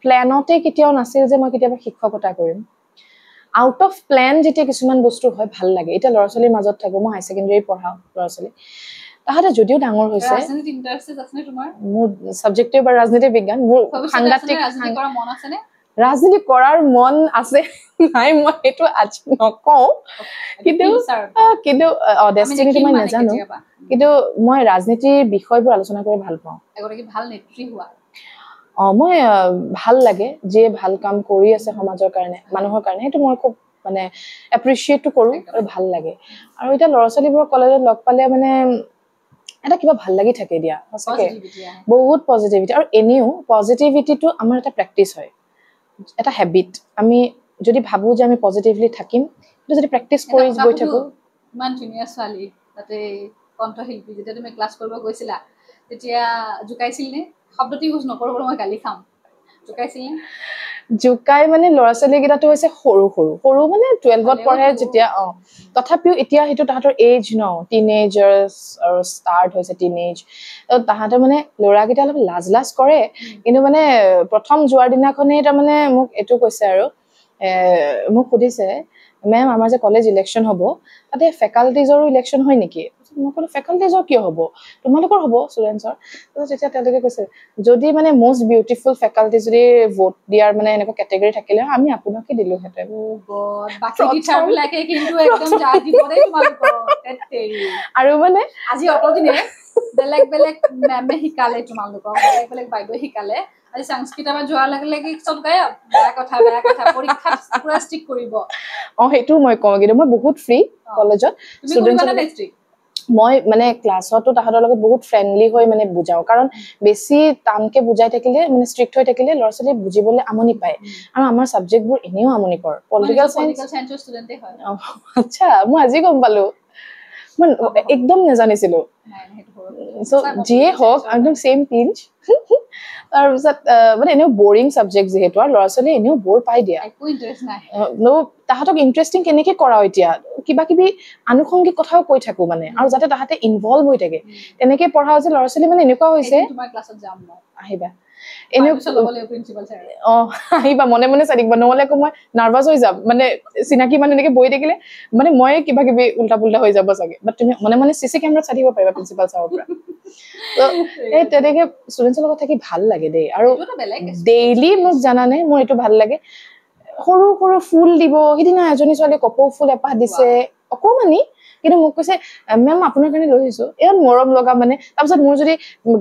প্ল্যানতে কেতিয়াও নাছিল যে মই কেতিয়াবা শিক্ষকতা কৰিম আউট অফ প্ল্যান যেতিয়া কিছুমান বস্তু হয় ভাল লাগে এটা ল'ৰা-ছোৱালীৰ মাজত থাকো মই হাই সেকেন্ডাৰী পঢ়াও ল'ৰা-ছোৱালী তাহাতে যদিও ডাঙৰ হৈছে ৰাজনীতি ইন্টাৰেষ্ট আছে নে তোমাৰ মোৰ সাবজেক্টিভ বা ৰাজনীতি বিজ্ঞান মোৰ সাংঘাতিক ৰাজনীতি কৰাৰ মন আছে নে ৰাজনীতি কৰাৰ মন আছে নাই মই এটো আজি নকওঁ কিন্তু ডেষ্টিনিটো মই নাজানো কিন্তু মই ৰাজনীতিৰ বিষয়বোৰ আলোচনা কৰি ভাল পাওঁ এগৰাকী ভাল নেত্ৰী হোৱা মই ভাল লাগে যে ভাল কাম কৰি আছে সমাজৰ কাৰণে মানুহৰ কাৰণে এটো মই খুব মানে এপ্ৰিশিয়েট কৰো আৰু ভাল লাগে আৰু এটা ল'ৰা-ছোৱালীবোৰ কলেজত লগ পালে মানে এটা কিবা ভাল লাগি থাকে দিয়া সঁচাকে বহুত পজিটিভিটি আৰু এনেও পজিটিভিটিটো আমাৰ এটা প্ৰেক্টিস হয় এটা হ্যাবিট আমি যদি ভাবো যে আমি পজিটিভলি থাকিম কিন্তু যদি প্ৰেক্টিস কৰি গৈ থাকো ইমান ধুনীয়া ছোৱালী তাতে কণ্ঠশিল্পী যেতিয়া তুমি ক্লাছ কৰিব গৈছিলা তেতিয়া জুকাইছিল নে শব্দটি ইউজ নকৰো মই গালি খাম জুকাইছিল নে জুকাই মানে ল'ৰা-ছোৱালী গিটাটো হৈছে সৰু মানে 12ত পঢ়ে যেতিয়া তথাপিও এতিয়া হেতু তাহাতৰ এজ ন টিনেজাৰ্স আৰু স্টাৰ্ট হৈছে টিনেজ তাহাতে মানে ল'ৰা গিটা অলপ লাজ কৰে কিন্তু মানে প্ৰথম জোৱাৰ দিনাখনে তাৰ মানে মোক এটো কৈছে আৰু মোক সুধিছে মেম আমাৰ যে কলেজ ইলেকশন হ'ব তাতে ফেকাল্টিজৰো ইলেকশন হয় নেকি মই ক'লো ফেকাল্টিজৰ কিয় হ'ব তোমালোকৰ হ'ব ষ্টুডেন্টছৰ তেতিয়া তেওঁলোকে কৈছে যদি মানে মোস্ট বিউটিফুল ফেকাল্টি যদি ভোট দিয়াৰ মানে এনেকুৱা কেটেগৰী থাকিলে আমি আপোনাকে দিলো হেতে ও গড বাকি টিচাৰ বিলাকে কিন্তু একদম যা দিবৰে তোমালোকৰ তেৰি আৰু মানে আজি অতদিনে বেলেগ মেমে শিকালে তোমালোকক বেলেগ বাইদেউ শিকালে আজি সংস্কৃতবা যোৱাৰ লাগি চব গায়ব বেয়া কথা পৰীক্ষা পুৰা ষ্টিক কৰিব হেতু মই কওঁ কিন্তু মই বহুত ফ্ৰী কলেজত ষ্টুডেন্টছ মই মানে ক্লাছতো তাহাতৰ লগত বহুত ফ্ৰেন্ডলি হৈ মানে বুজাও কাৰণ বেছি টানকে বুজাই থাকিলে মানে ষ্ট্ৰিক্ট হৈ থাকিলে ল'ৰা-ছোৱালী বুজিবলৈ আমনি পায় আৰু আমাৰ সাবজেক্টবোৰ এনেও আমনি কৰে পলিটিক্যাল সায়েন্সৰ ষ্টুডেন্টে হয় আচ্ছা মই আজি গম পালো মই একদম নাজানিছিলো সো যিয়ে হওক একদম সেম পিঞ্চ তাৰপিছত মানে এনেও বৰিং সাবজেক্ট যেহেতু আৰু ল'ৰা-ছোৱালী এনেও বৰ পাই দিয়া একো ইন্টাৰেষ্ট নাই তাহাতক ইন্টাৰেষ্টিং কেনেকে কৰাও এতিয়া কিবা কিবি আনুষংগিক কথাও কৈ থাকো মানে আৰু যাতে তাহাতে ইনভলভ হৈ থাকে তেনেকে পঢ়াও যে ল'ৰা-ছোৱালী মানে এনেকুৱা হৈছে তোমাৰ ক্লাছত যাম মই আহিবা এনেও লগলে প্ৰিন্সিপাল ছাৰ আহিবা মনে চাৰিবা নহলে আকৌ মই নাৰ্ভাস হৈ যাম মানে চিনাকি মানুহ এনেকে বহি থাকিলে মানে মই কিবা কিবি উল্টা পুল্টা হৈ যাব চাগে বাট তুমি মনে চিচি কেমেৰাত চাই থাকিব পাৰিবা প্ৰিন্সিপাল ছাৰৰ পৰা এই তেনেকে ষ্টুডেন্টছৰ লগত থাকি ভাল লাগে দেই আৰু ডেইলি মোক জানানে মোৰ এইটো ভাল লাগে সৰু ফুল দিব সিদিনা এজনী ছোৱালী কপৌ ফুল এপাহ দিছে অকমানি কিন্তু মোক কৈছে মেম আপোনাৰ কাৰণে লৈ আহিছো ইমান মৰম লগা মানে তাৰপিছত মোৰ যদি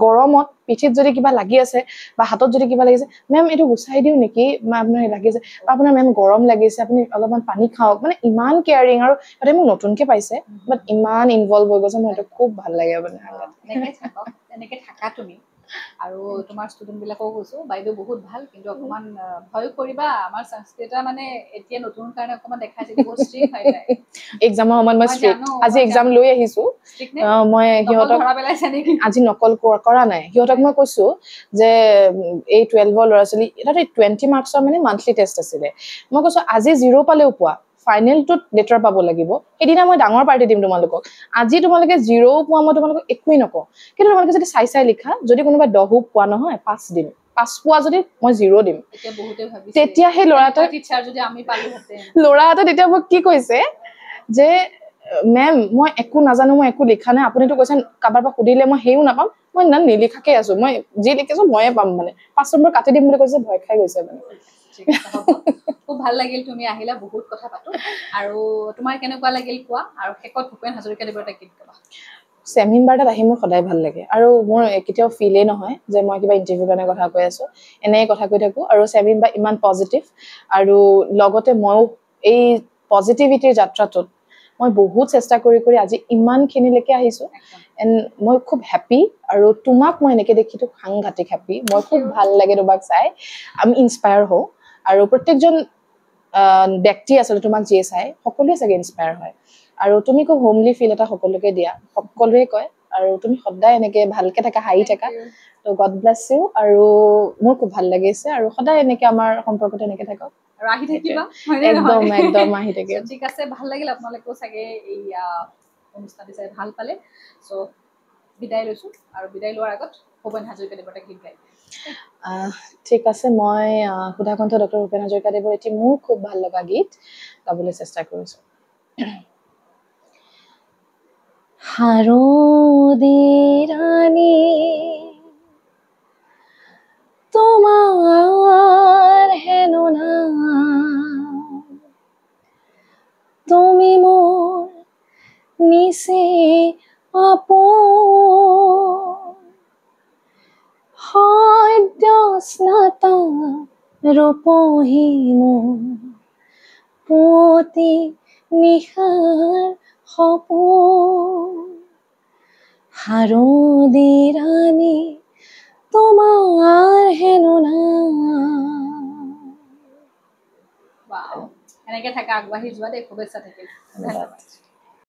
গৰমত পিঠিত যদি কিবা লাগি আছে বা হাতত যদি কিবা লাগিছে মেম এইটো গুচাই দিও নেকি আপোনাৰ লাগিছে বা আপোনাৰ মেম গৰম লাগিছে আপুনি অলপমান পানী খাওক মানে ইমান কেয়াৰিং আৰু তাতে মোক নতুনকে পাইছে বাট ইমান ইনভলভ হৈ গৈছে মোৰ এইটো খুব ভাল লাগে মানে এনেকে থাকা তুমি আৰু তোমাৰ ষ্টুডেণ্ট বিলাকও কৈছো বাইদেউ বহুত ভাল কিন্তু অকমান ভয় কৰিবা আমাৰ সংস্কৃত মানে এতিয়া নতুন কাৰণে অকমান দেখাইছে বহুত ষ্ট্ৰিক্ট হৈ যায় এক্সামৰ সময়ত মই ষ্ট্ৰিক্ট আজি এক্সাম লৈ আহিছো মই সিহঁতক ধৰা পেলাইছে নেকি আজি নকল কৰা নাই সিহঁতক মই কৈছো যে এই 12ৰ ল'ৰা ছোৱালী এটা 20 মাৰ্কছৰ মানে মান্থলি টেষ্ট আছিলে মই কৈছো আজি 0 পালেও পোৱা ফাইনেলটোত লেটাৰ পাব লাগিব সেইদিনা মই ডাঙৰ পাৰ্টি দিম তোমালোকক আজি তোমালোকে 0 পোৱা মই তোমালোকক একোই নকওঁ কিন্তু তোমালোকে যদি চাই লিখা যদি কোনোবা 10 পোৱা নহয় 5 দিম 5 পোৱা যদি মই 0 দিম এতিয়া বহুতে ভাবিছে তেতিয়া সেই ল'ৰাটো টিচাৰ যদি আমি পালোহেঁতেন ল'ৰাটো তেতিয়া মোক কি কৈছে যে মেম মই একো নাজানো মই একো লিখা নাই আপুনিতো কৈছে কাৰোবাৰ পৰা সুধিলে মই সেইও নাপাম মই নিলিখাকে আছো মই যি লিখিছো ময়ে পাম মানে 5 নম্বৰ কাটি দিম বুলি কৈছে ভয় খাই গৈছে মানে খুব ভাল লাগিল তুমি আহিলা বহুত কথা পাতো আৰু তোমাৰ কেনেকুৱা লাগিল কোৱা আৰু শেষত ভূপেন হাজৰিকা দেৱৰ এটা গীত গাবা চেমিন বাৰ্তাত আহি মোৰ সদায় ভাল লাগে আৰু মোৰ কেতিয়াও ফিলেই নহয় যে মই কিবা ইণ্টাৰভিউ কাৰণে কথা কৈ আছো এনেই কথা কৈ থাকো আৰু চেমিন বা ইমান পজিটিভ আৰু লগতে ময়ো এই পজিটিভিটিৰ যাত্ৰাটোত মই বহুত চেষ্টা কৰি আজি ইমানখিনিলৈকে আহিছো এণ্ড মই খুব হেপ্পী আৰু তোমাক মই এনেকে দেখিতো সাংঘাতিক হেপ্পী মই খুব ভাল লাগে তোমাক চাই আমি ইনস্পায়াৰ হওঁ আৰু প্ৰত্যেকজন ব্যক্তি আচলতে তোমাক যিয়ে চাই সকলোৱে চাগে ইনস্পায়াৰ হয় আৰু তুমি খুব হোমলি ফিল এটা সকলোকে দিয়া সকলোৱে কয় আৰু তুমি সদায় এনেকে ভালকে থাকা হাঁহি থাকা তো গড ব্লেছ ইউ আৰু মোৰ খুব ভাল লাগিছে আৰু সদায় এনেকে আমাৰ সম্পৰ্কটো এনেকে থাকক আৰু আহি থাকিবা একদম আহি থাকিব ঠিক আছে ভাল লাগিল আপোনালোকেও চাগে এই অনুষ্ঠানটো চাই ভাল পালে চ' বিদায় লৈছো আৰু বিদায় লোৱাৰ আগত ভূপেন হাজৰিকা দেৱৰ এটা গীত গাই ঠিক আছে মই সুধাকণ্ঠ ডক্টৰ ভূপেন হাজৰিকা দেৱৰ এটি মোৰ খুব ভাল লগা গীত গাবলৈ চেষ্টা কৰিছো হাৰোদিৰানি তোমাৰ হেন না তুমি মোৰ নিচে আপন সদ্য স্নাতা ৰূপহী মোৰ পুৱতি নিশাৰ সপোন হাৰদিৰাণী তোমাৰ হেনো না এনেকে থাকা আগবাঢ়ি যোৱা দেই শুভেচ্ছা থাকিল ধন্যবাদ